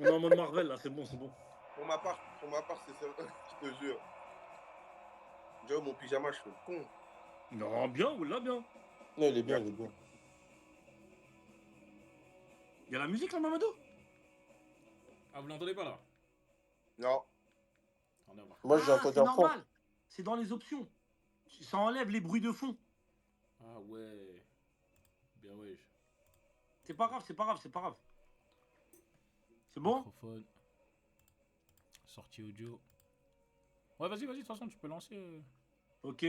On est en mode Marvel là, c'est bon, c'est bon. Pour ma part, c'est ça, je te jure. Genre, mon pyjama, je fais le con. Non, bien, ou là, bien. Non, il est bien, il est bien. Il y a la musique là, Mamadou? Ah, vous l'entendez pas là? Non, Attendez, on va Moi, j'ai Ah, entendu c'est un fond. normal. C'est dans les options. Ça enlève les bruits de fond. Ah ouais. Bien wesh. C'est pas grave, c'est pas grave, c'est pas grave. C'est bon? Microphone. Sortie audio. Ouais, vas-y, de toute façon, tu peux lancer. Ok.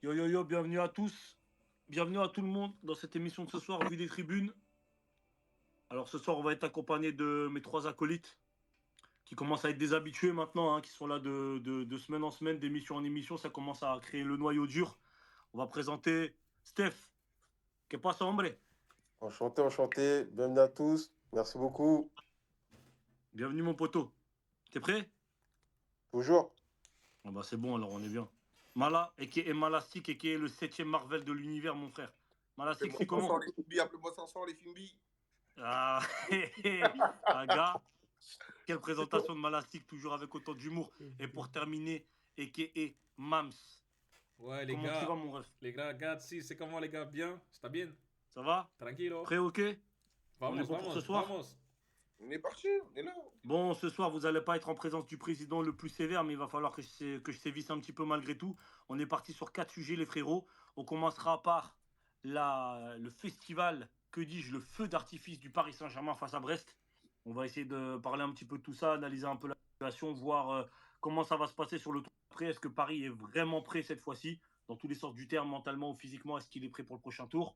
Yo yo yo, bienvenue à tous. Bienvenue à tout le monde dans cette émission de ce soir, Vue des tribunes. Alors ce soir, on va être accompagné de mes trois acolytes qui commencent à être des habitués maintenant, hein, qui sont là de semaine en semaine, d'émission en émission. Ça commence à créer le noyau dur. On va présenter Steph. Que pasa, hombre? Enchanté, enchanté. Bienvenue à tous. Merci beaucoup. Bienvenue, mon poteau. T'es prêt? Toujours. Ah bah c'est bon, alors on est bien. Mala, et qui est Malastic, et qui est le 7ème Marvel de l'univers, mon frère. Malastic, c'est comment? appelle-moi 500 les Finbi. Ah, un gars. Quelle présentation de Malastic, toujours avec autant d'humour. Et pour terminer, et qui est Mams. Ouais, les Comment tu vas, gars. mon ref? Les gars, regarde, si, c'est comment, les gars? Bien? Está bien? Ça va? Tranquilo? Prêt, ok? On est Vamos, bon pour ce vamos, soir? vamos. On est parti, on est là. Bon, ce soir, vous n'allez pas être en présence du président le plus sévère, mais il va falloir que je sévisse un petit peu malgré tout. On est parti sur 4 sujets, les frérots. On commencera par le festival, que dis-je, le feu d'artifice du Paris Saint-Germain face à Brest. On va essayer de parler un petit peu de tout ça, analyser un peu la situation, voir comment ça va se passer sur le tour après. Est-ce que Paris est vraiment prêt cette fois-ci, dans tous les sens du terme, mentalement ou physiquement? Est-ce qu'il est prêt pour le prochain tour?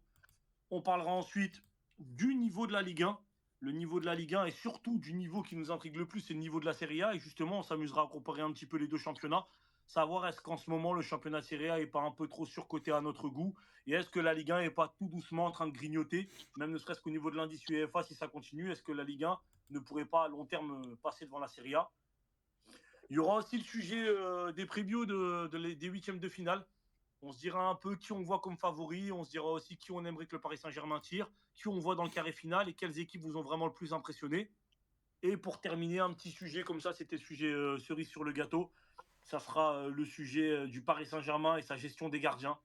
On parlera ensuite du niveau de la Ligue 1. Le niveau de la Ligue 1 et surtout du niveau qui nous intrigue le plus, c'est le niveau de la Serie A. Et justement, on s'amusera à comparer un petit peu les deux championnats. Savoir est-ce qu'en ce moment, le championnat de Serie A n'est pas un peu trop surcoté à notre goût. Et est-ce que la Ligue 1 n'est pas tout doucement en train de grignoter, même ne serait-ce qu'au niveau de l'indice UEFA, si ça continue, est-ce que la Ligue 1 ne pourrait pas à long terme passer devant la Serie A? Il y aura aussi le sujet des previews des huitièmes de finale. On se dira un peu qui on voit comme favori, on se dira aussi qui on aimerait que le Paris Saint-Germain tire, qui on voit dans le carré final et quelles équipes vous ont vraiment le plus impressionné. Et pour terminer, un petit sujet comme ça, c'était le sujet cerise sur le gâteau. Ça sera le sujet du Paris Saint-Germain et sa gestion des gardiens.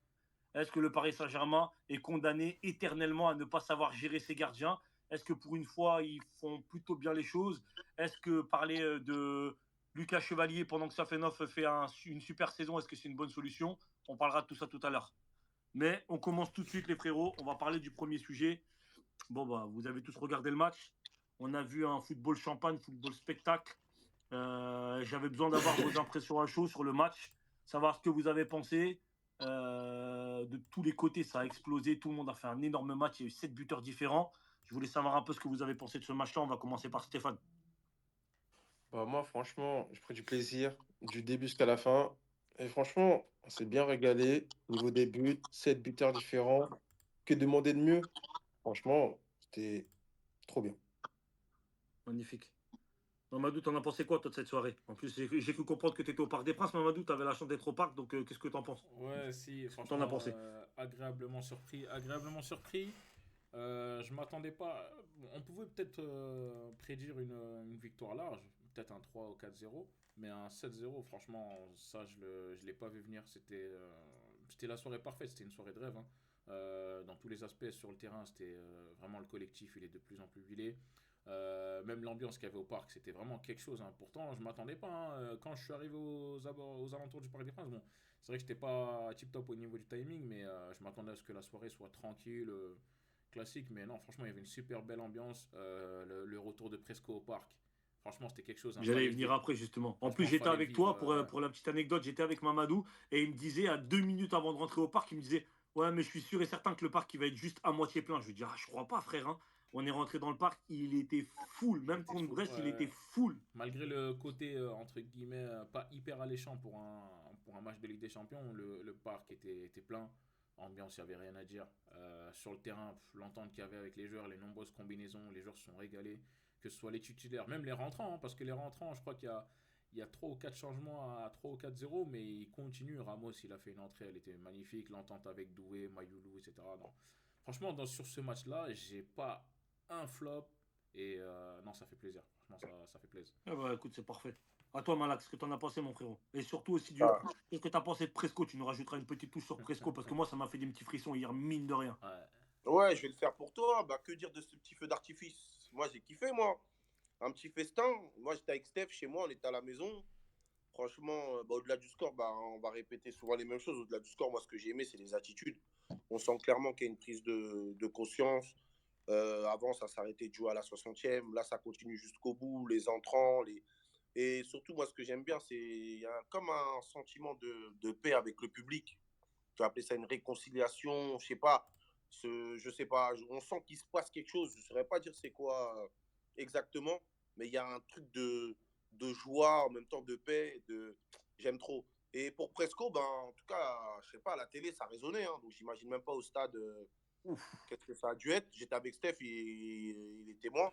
Est-ce que le Paris Saint-Germain est condamné éternellement à ne pas savoir gérer ses gardiens? Est-ce que pour une fois, ils font plutôt bien les choses? Est-ce que parler de Lucas Chevalier pendant que Safenov fait une super saison, est-ce que c'est une bonne solution? On parlera de tout ça tout à l'heure. Mais on commence tout de suite, les frérots. On va parler du premier sujet. Bon, bah, vous avez tous regardé le match. On a vu un football champagne, football spectacle. J'avais besoin d'avoir vos impressions à chaud sur le match, savoir ce que vous avez pensé. De tous les côtés, ça a explosé. Tout le monde a fait un énorme match. Il y a eu 7 buteurs différents. Je voulais savoir un peu ce que vous avez pensé de ce match-là. On va commencer par Stéphane. Bah, moi, franchement, j'ai pris du plaisir du début jusqu'à la fin. Et franchement, on s'est bien régalé. Niveau des buts, 7 buteurs différents. Que demander de mieux? Franchement, c'était trop bien. Magnifique. Mamadou, t'en as pensé quoi, toi, de cette soirée? En plus, j'ai cru comprendre que tu étais au Parc des Princes. Mamadou, tu avais la chance d'être au parc. Donc, qu'est-ce que tu en penses? Ouais, si, Qu'est-ce que tu en as franchement, pensé? agréablement surpris. Agréablement surpris. Je m'attendais pas. On pouvait peut-être prédire une victoire large, peut-être un 3 ou 4-0, mais un 7-0, franchement, ça, je l'ai pas vu venir. C'était la soirée parfaite, c'était une soirée de rêve, hein. Dans tous les aspects sur le terrain, c'était vraiment le collectif, il est de plus en plus huilé. Même l'ambiance qu'il y avait au parc, c'était vraiment quelque chose, hein. Pourtant, je m'attendais pas, hein. Quand je suis arrivé aux alentours du Parc des Princes, bon, c'est vrai que j'étais pas tip top au niveau du timing, mais je m'attendais à ce que la soirée soit tranquille, classique, mais non, franchement, il y avait une super belle ambiance. Le retour de Presco au parc, franchement, c'était quelque chose, hein. J'allais y venir après, justement. En plus, Franchement, j'étais fallait le avec vivre. toi pour la petite anecdote. J'étais avec Mamadou et il me disait, à 2 minutes avant de rentrer au parc, il me disait: Ouais, mais je suis sûr et certain que le parc il va être juste à moitié plein. Je lui dis: Ah, je crois pas, frère, hein. On est rentré dans le parc, il était full. Il Même était contre fou. Brest, il était full. Malgré le côté, entre guillemets, pas hyper alléchant pour un match de Ligue des Champions, le parc était plein. Ambiance, il n'y avait rien à dire. Sur le terrain, l'entente qu'il y avait avec les joueurs, les nombreuses combinaisons, les joueurs se sont régalés. Que ce soit les titulaires, même les rentrants, hein, parce que les rentrants, je crois qu'il y a 3 ou 4 changements à 3 ou 4-0, mais il continue. Ramos, il a fait une entrée, elle était magnifique. L'entente avec Doué, Mayoulou, etc. Non. Franchement, sur ce match-là, j'ai pas un flop, Et non, ça fait plaisir. Franchement, ça fait plaisir. Eh ben, écoute, c'est parfait. À toi, Malak, ce que t'en as pensé, mon frérot. Et surtout aussi, Ah, qu'est-ce que t'as pensé de Presco? Tu nous rajouteras une petite touche sur Presco, parce que moi, ça m'a fait des petits frissons hier, mine de rien. Ouais. ouais, je vais le faire pour toi. Bah, que dire de ce petit feu d'artifice? Moi, j'ai kiffé, moi. Un petit festin. Moi, j'étais avec Steph chez moi, on était à la maison. Franchement, bah, au-delà du score, bah, on va répéter souvent les mêmes choses. Au-delà du score, moi, ce que j'ai aimé, c'est les attitudes. On sent clairement qu'il y a une prise de conscience. Avant, ça s'arrêtait de jouer à la 60e. Là, ça continue jusqu'au bout. Les entrants. Et surtout, moi, ce que j'aime bien, c'est il y a comme un sentiment de paix avec le public. Tu vas appeler ça une réconciliation, je sais pas. Je sais pas. On sent qu'il se passe quelque chose. Je ne saurais pas dire c'est quoi exactement, mais il y a un truc de joie, en même temps de paix. J'aime trop. Et pour Presco, ben, en tout cas, je sais pas, à la télé, ça résonnait. Hein, donc, j'imagine même pas au stade Ouf. qu'est-ce que ça a dû être. J'étais avec Steph, il est témoin.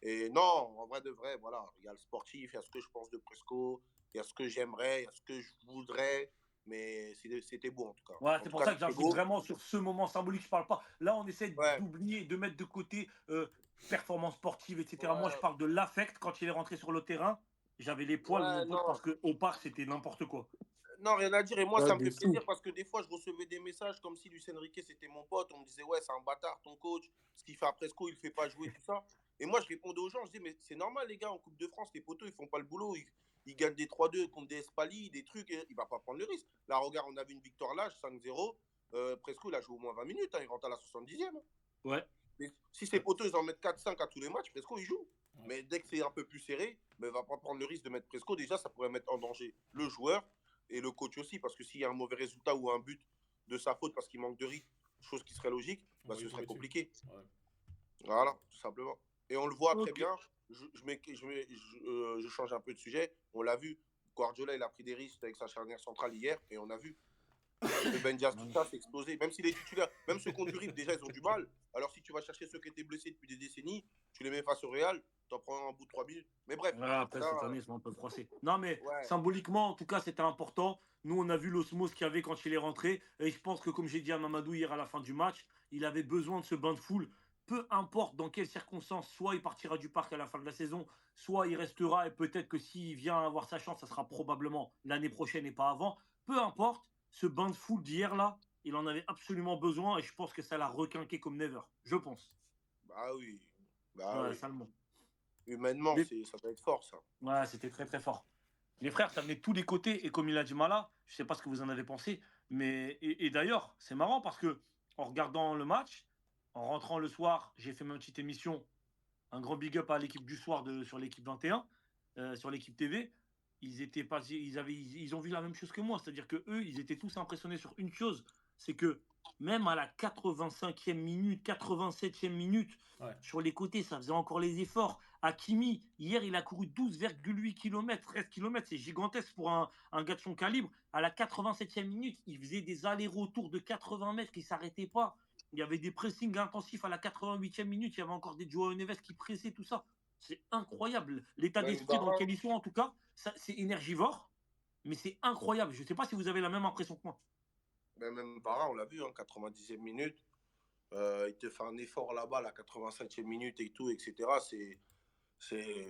Et non, en vrai de vrai, voilà, il y a le sportif, il y a ce que je pense de Presco, il y a ce que j'aimerais, il y a ce que je voudrais, mais c'était beau en tout cas. Ouais, En c'est tout pour cas, ça que c'était j'insiste beau. vraiment sur ce moment symbolique. Je parle pas. Là, on essaie Ouais, d'oublier, de mettre de côté performance sportive, etc. Moi, je ouais, parle de l'affect quand il est rentré sur le terrain. J'avais les poils, mon ouais, pote, non, parce qu'au parc, c'était n'importe quoi. non, rien à dire. Et moi, Ouais, ça me de fait fou. plaisir parce que des fois, je recevais des messages comme si Luis Enrique c'était mon pote. On me disait, ouais, c'est un bâtard, ton coach. Ce qu'il fait à Presco, il ne fait pas jouer, tout ça. Et moi, je répondais aux gens, je disais, mais c'est normal, les gars, en Coupe de France, les poteaux, ils font pas le boulot. Ils gagnent des 3-2 contre des Espali, des trucs. Et il va pas prendre le risque. Là, regarde, on avait une victoire là, 5-0. Presco, il a joué au moins 20 minutes. Hein, il rentre à la 70e. Hein. Ouais. Mais si ces poteaux, ils en mettent 4-5 à tous les matchs, Presco, il joue. Ouais. Mais dès que c'est un peu plus serré, mais il va pas prendre le risque de mettre Presco. Déjà, ça pourrait mettre en danger le joueur et le coach aussi, parce que s'il y a un mauvais résultat ou un but de sa faute parce qu'il manque de rythme, chose qui serait logique, On bah, va lui ce serait tomber dessus. compliqué. Ouais. Voilà, tout simplement. Et on le voit très Ok. bien. Je change un peu de sujet. On l'a vu. Guardiola, il a pris des risques avec sa charnière centrale hier et on a vu. Ben Diaz, tout ça, c'est explosé. Même s'il est titulaire, même ceux contre du RIP, déjà, ils ont du mal. Alors, si tu vas chercher ceux qui étaient blessés depuis des décennies, tu les mets face au Real, t'en prends un bout de 3 minutes. Mais bref, Ouais, après, ça, cette année, ils sont un peu froissés. Non, mais ouais. symboliquement, en tout cas, c'était important. Nous, on a vu l'osmose qu'il y avait quand il est rentré. Et je pense que, comme j'ai dit à Mamadou hier à la fin du match, il avait besoin de ce bain de foule. Peu importe dans quelles circonstances, soit il partira du parc à la fin de la saison, soit il restera. Et peut-être que s'il vient avoir sa chance, ça sera probablement l'année prochaine et pas avant. Peu importe, ce bain de foule d'hier, là, il en avait absolument besoin. Et je pense que ça l'a requinqué comme never. Je pense. Bah oui. Bah Ouais, oui. salement. Humainement, Mais ça doit être fort, ça. ouais, c'était très très fort. Les frères, ça venait de tous les côtés. Et comme il a dit Mala, je ne sais pas ce que vous en avez pensé. Mais et d'ailleurs, c'est marrant parce que en regardant le match, en rentrant le soir, j'ai fait ma petite émission. Un grand big up à l'équipe du soir sur l'équipe 21, sur l'équipe TV. Ils étaient pas, ils ont vu la même chose que moi. C'est-à-dire que eux, ils étaient tous impressionnés sur une chose, c'est que même à la 85e minute, 87e minute, Ouais. sur les côtés, ça faisait encore les efforts. Hakimi, hier, il a couru 12,8 km, 13 km, c'est gigantesque pour un gars de son calibre. À la 87e minute, il faisait des allers-retours de 80 mètres, il ne s'arrêtait pas. Il y avait des pressings intensifs à la 88e minute, il y avait encore des Joao Neves qui pressaient tout ça. C'est incroyable. L'état Même d'esprit dans Bara, lequel ils sont, en tout cas, c'est énergivore, mais c'est incroyable. Je ne sais pas si vous avez la même impression que moi. même Bara, on l'a vu, hein, 90e minute. Il te fait un effort là-bas, à la 85e minute et tout, etc.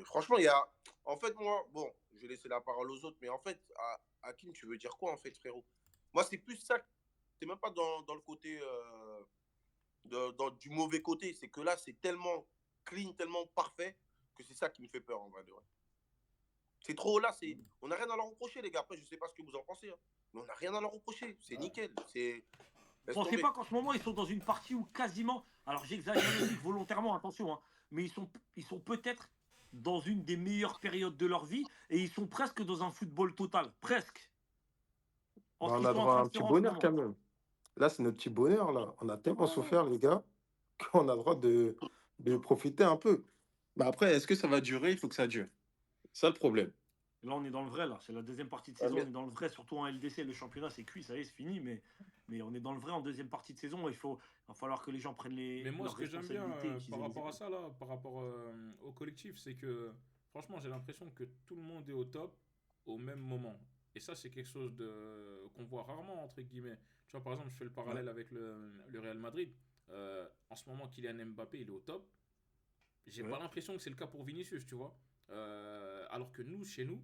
Franchement, il y a. En fait, moi, bon, je vais laisser la parole aux autres, mais en fait, Hakim, tu veux dire quoi, en fait, frérot? Moi, c'est plus ça. C'est même pas dans le côté. Du mauvais côté. C'est que là, c'est tellement clean, tellement parfait, que c'est ça qui me fait peur, en vrai de vrai. C'est trop là, on n'a rien à leur reprocher, les gars. Après, je sais pas ce que vous en pensez, hein, mais on n'a rien à leur reprocher. C'est Ouais. nickel. Vous Laisse pensez tomber. pas qu'en ce moment, ils sont dans une partie où quasiment, alors j'exagère volontairement, attention, hein, mais ils sont peut-être dans une des meilleures périodes de leur vie et ils sont presque dans un football total. Presque. En Bah, ce on qu'ils a sont en droit à train un de petit faire en ce bonheur moment. quand même. Là, c'est notre petit bonheur, là. On a tellement Ouais. souffert, les gars, qu'on a le droit de profiter un peu. Mais après, est-ce que ça va durer? Il faut que ça dure. C'est ça le problème. Là, on est dans le vrai, là. C'est la deuxième partie de Ouais, saison. mais On est dans le vrai, surtout en LDC. Le championnat, c'est cuit, ça y est, c'est fini. Mais on est dans le vrai en deuxième partie de saison. Il va falloir que les gens prennent Mais moi, ce leurs que j'aime bien responsabilités et qu'ils par aient les rapport à épaules. ça, là, par rapport au collectif, c'est que franchement, j'ai l'impression que tout le monde est au top au même moment. Et ça, c'est quelque chose qu'on voit rarement, entre guillemets. Tu vois, par exemple, je fais le Ouais. parallèle avec le Real Madrid. En ce moment, Kylian Mbappé, il est au top. J'ai pas Ouais. l'impression que c'est le cas pour Vinicius, tu vois. Alors que nous, chez nous,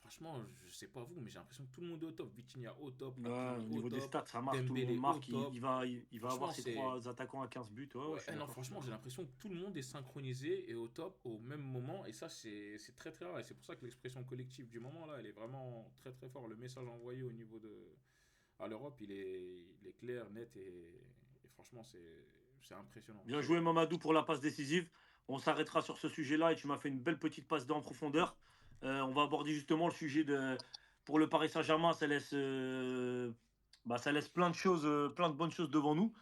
franchement, je sais pas vous, mais j'ai l'impression que tout le monde est au top. Vitinha au top, Ouais, Hakimi au au niveau des top, stats, ça marque, tout le monde Dembélé au marque. top. Il va avoir Franchement, ses c'est. 3 attaquants à 15 buts. Ouais, ouais, Ouais, je suis non, d'accord, je suis franchement, j'ai d'accord. l'impression que tout le monde est synchronisé et au top au même moment. Et ça, c'est très très rare. Et c'est pour ça que l'expression collective du moment, là, elle est vraiment très très fort. Le message envoyé au niveau de. À l'Europe, il est clair, net et franchement, c'est impressionnant. Bien joué, Mamadou, pour la passe décisive. On s'arrêtera sur ce sujet-là et tu m'as fait une belle petite passe en profondeur. On va aborder justement le sujet de. Pour le Paris Saint-Germain, ça laisse plein de choses, plein de bonnes choses devant nous.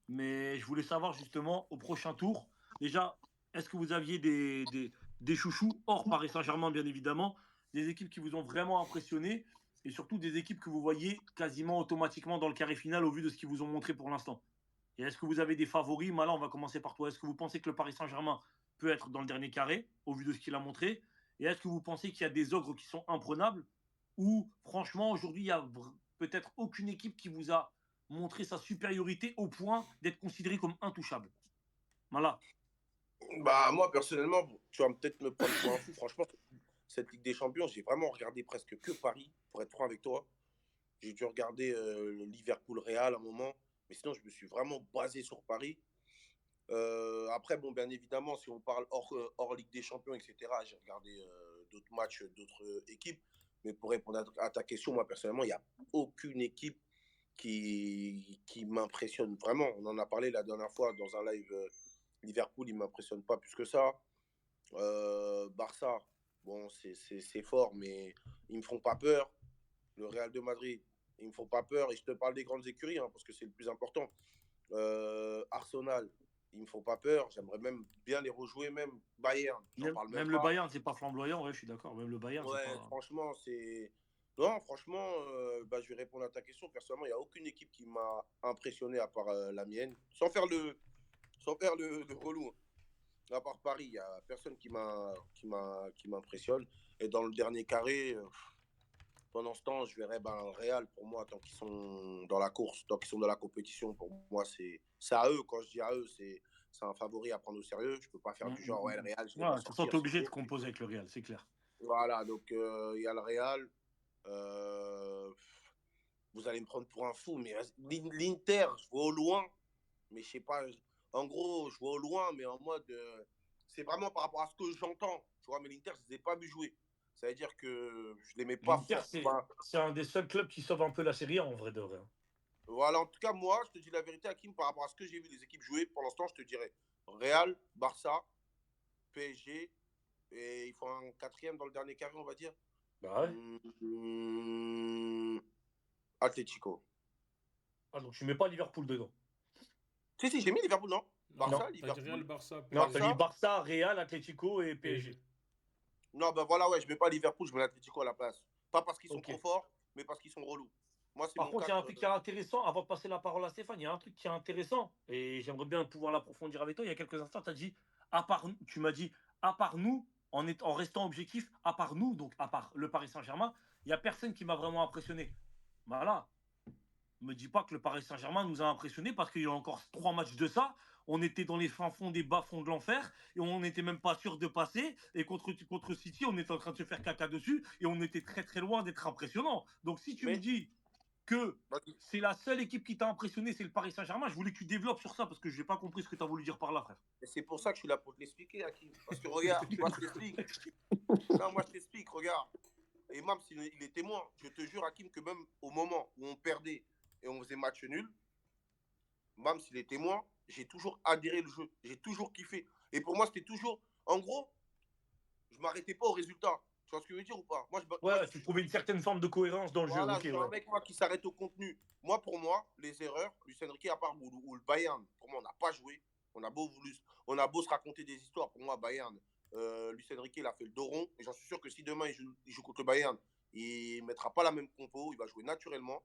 Mais je voulais savoir justement au prochain tour, déjà, est-ce que vous aviez des chouchous hors Paris Saint-Germain, bien évidemment, des équipes qui vous ont vraiment impressionné et surtout des équipes que vous voyez quasiment automatiquement dans le carré final au vu de ce qu'ils vous ont montré pour l'instant? Et est-ce que vous avez des favoris? Là, on va commencer par toi. Est-ce que vous pensez que le Paris Saint-Germain peut être dans le dernier carré, au vu de ce qu'il a montré? Et est-ce que vous pensez qu'il y a des ogres qui sont imprenables? Ou, franchement, aujourd'hui, il n'y a peut-être aucune équipe qui vous a montré sa supériorité au point d'être considérée comme intouchable? Voilà. Bah, moi, personnellement, bon, tu vas peut-être me prendre pour un fou. Franchement, cette Ligue des Champions, j'ai vraiment regardé presque que Paris, pour être franc avec toi. J'ai dû regarder le Liverpool-Real à un moment, mais sinon, je me suis vraiment basé sur Paris. Après, bon, bien évidemment, si on parle hors Ligue des Champions, etc., j'ai regardé d'autres matchs, d'autres équipes. Mais pour répondre à ta question, moi, personnellement, il n'y a aucune équipe qui m'impressionne vraiment. On en a parlé la dernière fois dans un live. Liverpool, il ne m'impressionne pas plus que ça. Barça, bon, c'est fort, mais ils ne me font pas peur. Le Real de Madrid, ils ne me font pas peur. Et je te parle des grandes écuries, hein, parce que c'est le plus important. Arsenal, ils ne me font pas peur. J'aimerais même bien les rejouer, même Bayern, j'en parle même Même le pas. Bayern, c'est pas flamboyant. Ouais, je suis d'accord. Même le Bayern, c'est Ouais, pas. franchement, c'est. Non, franchement, bah, je vais répondre à ta question. Personnellement, il n'y a aucune équipe qui m'a impressionné à part la mienne. Sans faire le relou, hein. À part Paris, il n'y a personne qui m'impressionne. Et dans le dernier carré, pendant ce temps, je verrais ben, le Real, pour moi, tant qu'ils sont dans la course, tant qu'ils sont dans la compétition, pour moi, c'est à eux. Quand je dis à eux, c'est un favori à prendre au sérieux. Je ne peux pas faire du genre, ouais, le Real, je les Ouais, vois de toute façon, sortir, t'es c'est obligé de chaud. composer avec le Real, c'est clair. Voilà, donc il y a le Real. Euh, vous allez me prendre pour un fou, mais l'Inter, je vois au loin, mais je sais pas. En gros, je vois au loin, mais en mode. C'est vraiment par rapport à ce que j'entends. Tu vois, mais l'Inter, je ne les ai pas vus jouer. Ça veut dire que je ne les mets pas L'Inter, fort. Enfin, c'est un des seuls clubs qui sauve un peu la série A, en vrai de vrai. voilà, en tout cas, moi, je te dis la vérité, Hakim, par rapport à ce que j'ai vu les équipes jouer, pour l'instant, je te dirais Real, Barça, PSG, et il faut un quatrième dans le dernier carré, on va dire. Bah ouais. Atlético. Ah, donc tu mets pas Liverpool dedans. Si, j'ai mis Liverpool, non? Non, Non. Barça, t'as dit Real, Liverpool, Barça, Non, t'as PSG. mis Barça. Barça, Real, Atlético et PSG. PSG. Non, ben voilà, ouais, je mets pas Liverpool, je mets l'Atlético à la place. Pas parce qu'ils sont Ok. trop forts, mais parce qu'ils sont relous. Moi, c'est Par mon contre, il y a un 4. truc qui est intéressant, avant de passer la parole à Stéphane, il y a un truc qui est intéressant, et j'aimerais bien pouvoir l'approfondir avec toi. Il y a quelques instants, tu m'as dit, à part nous, en restant objectif, à part nous, donc à part le Paris Saint-Germain, il n'y a personne qui m'a vraiment impressionné. Voilà. Ne me dis pas que le Paris Saint-Germain nous a impressionnés parce qu'il y a encore 3 matchs de ça. On était dans les fins fonds des bas-fonds de l'enfer et on n'était même pas sûr de passer. Et contre City, on était en train de se faire caca dessus et on était très très loin d'être impressionnant. Donc si tu me Mais, dis que vas-y. c'est la seule équipe qui t'a impressionné, c'est le Paris Saint-Germain, je voulais que tu développes sur ça parce que je n'ai pas compris ce que tu as voulu dire par là, frère. Et c'est pour ça que je suis là pour te l'expliquer, Hakim. Parce que regarde, moi, je t'explique. Non, moi, je t'explique, regarde. Et Mams, il est témoin. Je te jure, Hakim, que même au moment où on perdait et on faisait match nul, Mams, il est témoin. J'ai toujours adhéré le jeu. J'ai toujours kiffé. Et pour moi, c'était toujours. En gros, je m'arrêtais pas au résultat. Tu vois ce que je veux dire ou pas? Moi, Ouais, tu trouvais une certaine forme de cohérence dans le jeu. voilà, Ok, je suis un ouais. mec, moi, qui s'arrête au contenu. Moi, pour moi, les erreurs, Lucien Riquet, à part ou le Bayern, pour moi, on n'a pas joué. On a beau se raconter des histoires. Pour moi, Bayern, Lucien Riquet, il a fait le dos rond. Et j'en suis sûr que si demain il joue contre le Bayern, il ne mettra pas la même compo. Il va jouer naturellement.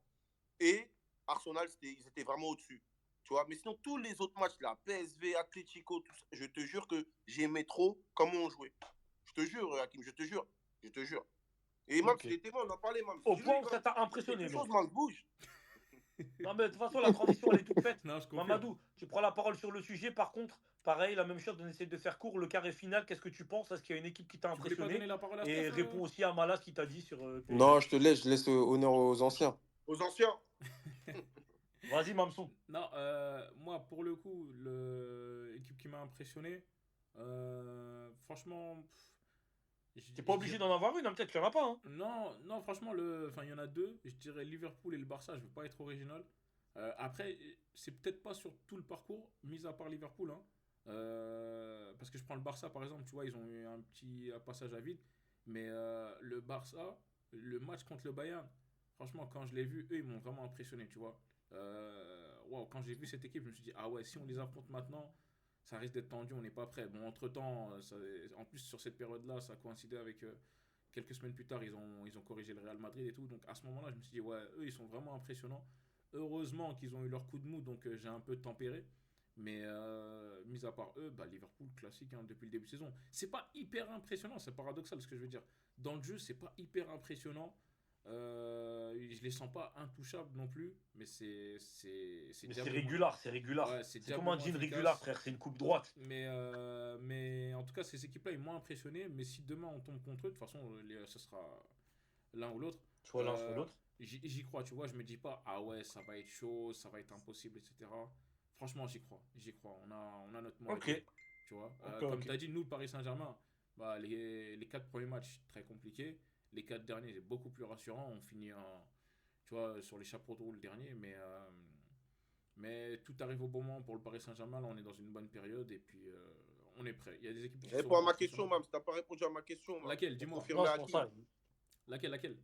Et Arsenal, ils étaient vraiment au-dessus. Tu vois, mais sinon, tous les autres matchs là, PSV, Atlético, tout ça, je te jure que j'aimais trop comment on jouait. Je te jure, Hakim, je te jure. Je te jure. Et Mams, Ok. il était bon, on en parlait, Mams. Au Dis-lui, point où Mams, ça t'a il fait impressionné, quelque chose, donc. Mams, bouge. Non, mais de toute façon, la transition, elle est toute faite. Non, je confirme. Mamadou, tu prends la parole sur le sujet. Par contre, pareil, la même chose, on essaie de faire court. Le carré final, qu'est-ce que tu penses? Est-ce qu'il y a une équipe qui t'a Tu voulais pas impressionné? donner la parole à Et Steph réponds aussi à Malas qui t'a dit sur Non, PSG. je laisse honneur aux anciens. Aux anciens. Vas-y, Mamson. Non, moi, pour le coup, l'équipe qui m'a impressionné, franchement, T'es pas obligé d'en avoir une, hein, peut-être qu'il n'y en a pas. Hein. non, non, franchement, enfin, il y en a deux. Je dirais Liverpool et le Barça. Je veux pas être original. Après, c'est peut-être pas sur tout le parcours, mis à part Liverpool, hein. Parce que je prends le Barça par exemple, tu vois, ils ont eu un petit passage à vide. Mais le Barça, le match contre le Bayern, franchement, quand je l'ai vu, eux, ils m'ont vraiment impressionné, tu vois. Wow, quand j'ai vu cette équipe, je me suis dit, ah ouais, si on les affronte maintenant, ça risque d'être tendu, on n'est pas prêt. Bon, entre-temps, en plus, sur cette période-là, ça a coïncidé avec quelques semaines plus tard, ils ont corrigé le Real Madrid et tout. Donc à ce moment-là, je me suis dit, ouais, eux, ils sont vraiment impressionnants. Heureusement qu'ils ont eu leur coup de mou, donc j'ai un peu tempéré. Mais mis à part eux, bah, Liverpool classique hein, depuis le début de saison. C'est pas hyper impressionnant, c'est paradoxal ce que je veux dire. Dans le jeu, c'est pas hyper impressionnant. Je les sens pas intouchables non plus, mais c'est Mais c'est diablement, régular, c'est régular. ouais, c'est C'est comme un diablement jean régular, efficace. frère. C'est une coupe droite. Mais en tout cas, ces équipes-là, ils m'ont impressionné. Mais si demain on tombe contre eux, de toute façon, ce sera l'un ou l'autre. Soit l'un, soit Euh, l'autre. j'y crois, tu vois. Je me dis pas, ah ouais, ça va être chaud, ça va être impossible, etc. Franchement, j'y crois. J'y crois. On a notre mot à Ok. dire, tu vois. Ok, Comme ok. tu as dit, nous, le Paris Saint-Germain, bah, les quatre premiers matchs, très compliqués. Les quatre derniers, c'est beaucoup plus rassurant. On finit tu vois, sur les chapeaux de roue le dernier. Mais tout arrive au bon moment pour le Paris Saint-Germain. Là, on est dans une bonne période et puis on est prêt. Il y a des équipes qui Réponds à sont ma question, impressionnantes. Mam. Si t'as pas répondu à ma question, Mam. Laquelle? Pour Dis-moi. confirmer Non, c'est à pour qui? ça. Laquelle?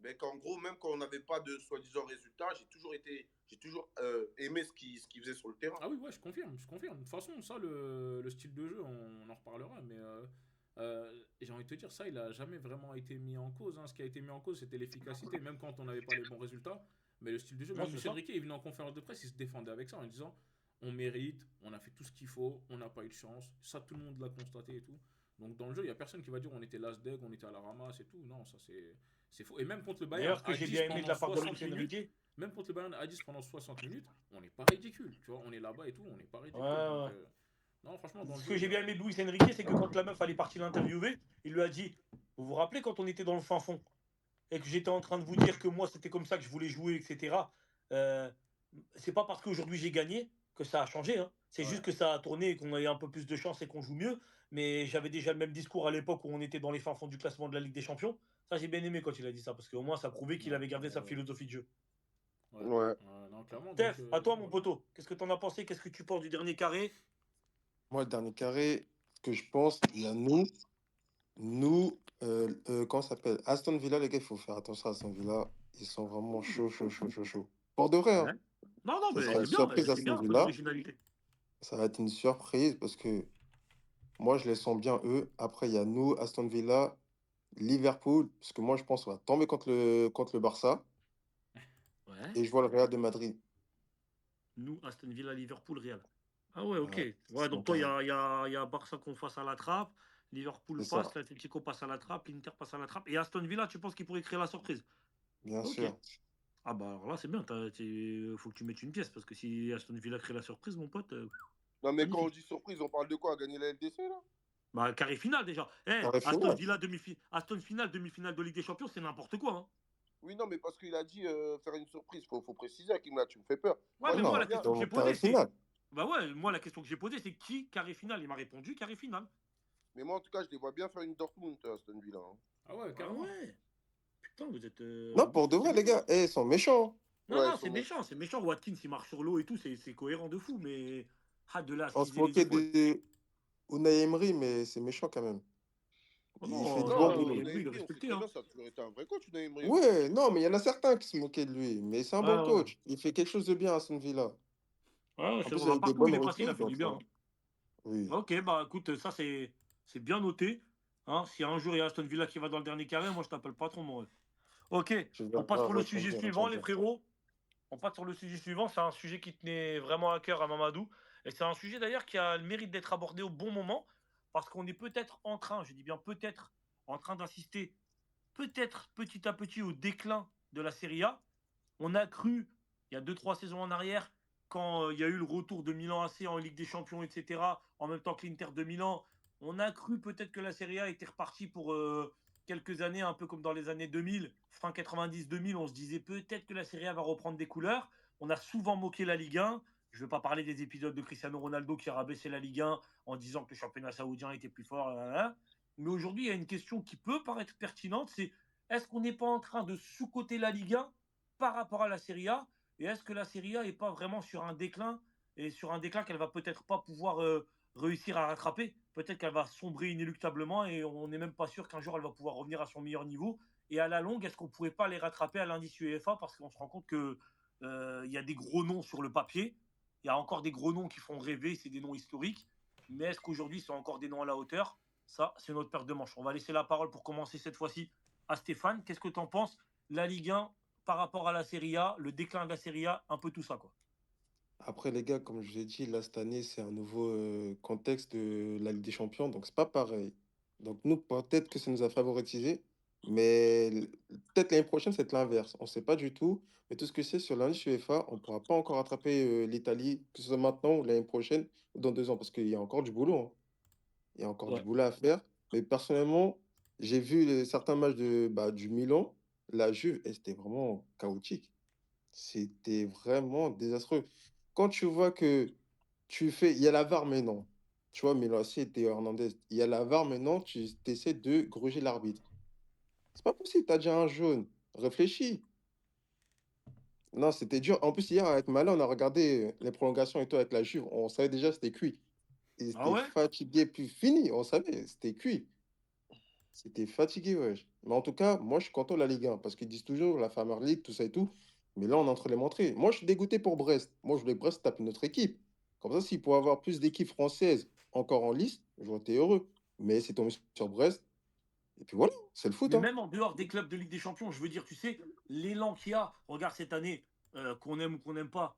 Mais qu'en gros, même quand on n'avait pas de soi-disant résultats, j'ai toujours aimé ce qu'il faisait sur le terrain. Ah oui, ouais, je confirme, je confirme. De toute façon, ça, le style de jeu, on en reparlera, mais j'ai envie de te dire, ça, il a jamais vraiment été mis en cause, hein. Ce qui a été mis en cause, c'était l'efficacité, même quand on n'avait pas les bons résultats. Mais le style de jeu, Non, même c'est Lucien ça. Riquet, il venait en conférence de presse, il se défendait avec ça en disant, on mérite, on a fait tout ce qu'il faut, on n'a pas eu de chance. Ça, tout le monde l'a constaté et tout. Donc dans le jeu, il n'y a personne qui va dire on était l'as-deg, on était à la ramasse et tout. Non, ça c'est faux. Et même contre le D'ailleurs, Bayern ce que à j'ai 10 bien aimé de pendant la part de 60 Luis minutes, Enrique. même contre le Bayern à 10 pendant 60 minutes, on n'est pas ridicule. Tu vois, on est là-bas et tout, on n'est pas Ouais, ridicule. Donc, ouais. non, franchement, dans le Ce jeu, que il y j'ai a. bien aimé de Luis Enrique, c'est que quand la meuf allait partir l'interviewer, il lui a dit, vous vous rappelez quand on était dans le fin fond et que j'étais en train de vous dire que moi c'était comme ça que je voulais jouer, etc. Euh, c'est pas parce qu'aujourd'hui j'ai gagné que ça a changé. Hein. C'est Ouais. juste que ça a tourné et qu'on a eu un peu plus de chance et qu'on joue mieux. Mais j'avais déjà le même discours à l'époque où on était dans les fins fonds du classement de la Ligue des Champions. Ça, j'ai bien aimé quand il a dit ça parce qu'au moins ça prouvait qu'il Ouais, avait gardé sa ouais, philosophie de jeu. ouais. Ouais. Non, clairement, donc Steph, à toi mon voilà. poteau, qu'est-ce que t'en as pensé? Qu'est-ce que tu penses du dernier carré? Moi, le dernier carré, ce que je pense, il y a comment ça s'appelle? Aston Villa, les gars, il faut faire attention à Aston Villa. Ils sont vraiment chauds, chauds, chauds, chauds, chauds. Pour de vrai, Ouais. hein. Non, non, Ça mais sera une c'est bien, surprise c'est Aston bien, un peu Villa. d'originalité. Ça va être une surprise parce que moi, je les sens bien, eux. Après, il y a nous, Aston Villa, Liverpool, parce que moi, je pense qu'on va tomber contre le Barça. Ouais. Et je vois le Real de Madrid. Nous, Aston Villa, Liverpool, Real. Ah ouais, ok. Ouais, Ouais, c'est mon donc toi, il y carré. a, y a Barça qu'on fasse à la trappe, Liverpool C'est passe, ça, l'Atlético passe à la trappe, l'Inter passe à la trappe. Et Aston Villa, tu penses qu'il pourrait créer la surprise? bien Ok. sûr. Ah bah alors là, c'est bien. Faut que tu mettes une pièce parce que si Aston Villa crée la surprise, mon pote, Non, mais quand on magnifique. dit surprise, on parle de quoi? Gagner la LDC, là? Bah, carré final déjà. Eh, Carré Aston final. Villa, Aston finale, demi-finale de Ligue des Champions, c'est n'importe quoi. Hein. Oui, non, mais parce qu'il a dit faire une surprise. Faut préciser, Hakim, là, tu me fais peur. Ouais, Moi, mais Non, moi, j'aimerais la bien. question que j'ai donc carré posée, c'est. final. Bah ouais, moi, la question que j'ai posée, c'est qui carré final? Il m'a répondu carré final. Mais moi, en tout cas, je les vois bien faire une Dortmund, Aston Villa. Hein. Ah ouais, Ah carrément. ouais. Putain, vous êtes. Non, pour Bon, de c'est vrai, les bien. gars, ils sont méchants. Non, Ouais, ils non, sont c'est méchants. méchant, c'est méchant. Watkins, il marche sur l'eau et tout, c'est cohérent de fou, mais. Ah, de là à On se squeezer les moquait autres, ouais. de Unai Emery, mais c'est méchant quand même. Oh Il fait non, du bon non, Non, boulot. Emery, il est Unai, on sait respecté, très hein. bien, ça a toujours été un vrai coach, Unai Emery. Hein. Ouais, non, mais il y en a certains qui se moquaient de lui. Mais c'est un Ouais, bon ouais. coach. Il fait quelque chose de bien à Aston Villa. Ouais, En c'est plus, vrai. Bah, avec des partout où il bonnes est passé, il a recrues, fait du donc bien. Hein. oui. Ok, bah écoute, ça c'est bien noté. Hein, si un jour il y a Aston Villa qui va dans le dernier carré, moi je t'appelle patron, mon ref. Ok, Je vais on passe sur le ouais, tu vas me sujet dire, tu vas suivant, me les dire. frérots. On passe sur le sujet suivant. C'est un sujet qui tenait vraiment à cœur à Mamadou. Et c'est un sujet d'ailleurs qui a le mérite d'être abordé au bon moment. Parce qu'on est peut-être en train, je dis bien peut-être, en train d'assister peut-être petit à petit au déclin de la Serie A. On a cru, il y a 2, 3 saisons en arrière, quand il y a eu le retour de Milan AC en Ligue des Champions, etc., en même temps que l'Inter de Milan, on a cru peut-être que la Serie A était repartie pour quelques années, un peu comme dans les années 2000, fin 90-2000, on se disait peut-être que la Serie A va reprendre des couleurs. On a souvent moqué la Ligue 1. Je ne vais pas parler des épisodes de Cristiano Ronaldo qui a rabaissé la Ligue 1 en disant que le championnat saoudien était plus fort. Mais aujourd'hui, il y a une question qui peut paraître pertinente, c'est est-ce qu'on n'est pas en train de sous-coter la Ligue 1 par rapport à la Serie A? Et est-ce que la Serie A n'est pas vraiment sur un déclin et sur un déclin qu'elle va peut-être pas pouvoir réussir à rattraper? Peut-être qu'elle va sombrer inéluctablement et on n'est même pas sûr qu'un jour elle va pouvoir revenir à son meilleur niveau. Et à la longue, est-ce qu'on ne pourrait pas les rattraper à l'indice UEFA? Parce qu'on se rend compte qu'il y a des gros noms sur le papier. Il y a encore des gros noms qui font rêver, c'est des noms historiques. Mais est-ce qu'aujourd'hui, c'est encore des noms à la hauteur? Ça, c'est notre paire de manches. On va laisser la parole pour commencer cette fois-ci à Stéphane. Qu'est-ce que tu en penses? La Ligue 1 par rapport à la Serie A, le déclin de la Serie A, un peu tout ça, quoi. Après, les gars, comme je l'ai dit, là, cette année, c'est un nouveau contexte de la Ligue des Champions, donc c'est pas pareil. Donc, nous, peut-être que ça nous a favorisé, mais peut-être l'année prochaine, c'est l'inverse. On ne sait pas du tout. Mais tout ce que c'est sur l'indice UEFA, on ne pourra pas encore attraper l'Italie, que ce soit maintenant ou l'année prochaine ou dans 2 ans, parce qu'il y a encore du boulot, hein. Il y a encore du Ouais. boulot à faire. Mais personnellement, j'ai vu certains matchs du Milan, la Juve, et c'était vraiment chaotique. C'était vraiment désastreux. Quand tu vois que il y a la VAR maintenant. Tu vois, Milan AC et Théo Hernandez. Il y a la VAR maintenant, tu essaies de gruger l'arbitre. C'est pas possible, tu as déjà un jaune. Réfléchis. Non, c'était dur. En plus, hier, avec Malin, on a regardé les prolongations et tout avec la Juve. On savait déjà que c'était cuit. Ils Ah étaient ouais? fatigués, puis fini. On savait, c'était cuit. C'était fatigué, ouais. Mais en tout cas, moi, je suis content de la Ligue 1 parce qu'ils disent toujours la Farmer League, tout ça et tout. Mais là, on est en train de les montrer. Moi, je suis dégoûté pour Brest. Moi, je voulais que Brest tape notre équipe. Comme ça, s'il pouvait avoir plus d'équipes françaises encore en liste, j'aurais été heureux. Mais c'est tombé sur Brest. Et puis voilà, c'est le foot, Mais hein. même en dehors des clubs de Ligue des Champions, je veux dire, tu sais, l'élan qu'il y a, regarde cette année, qu'on aime ou qu'on n'aime pas,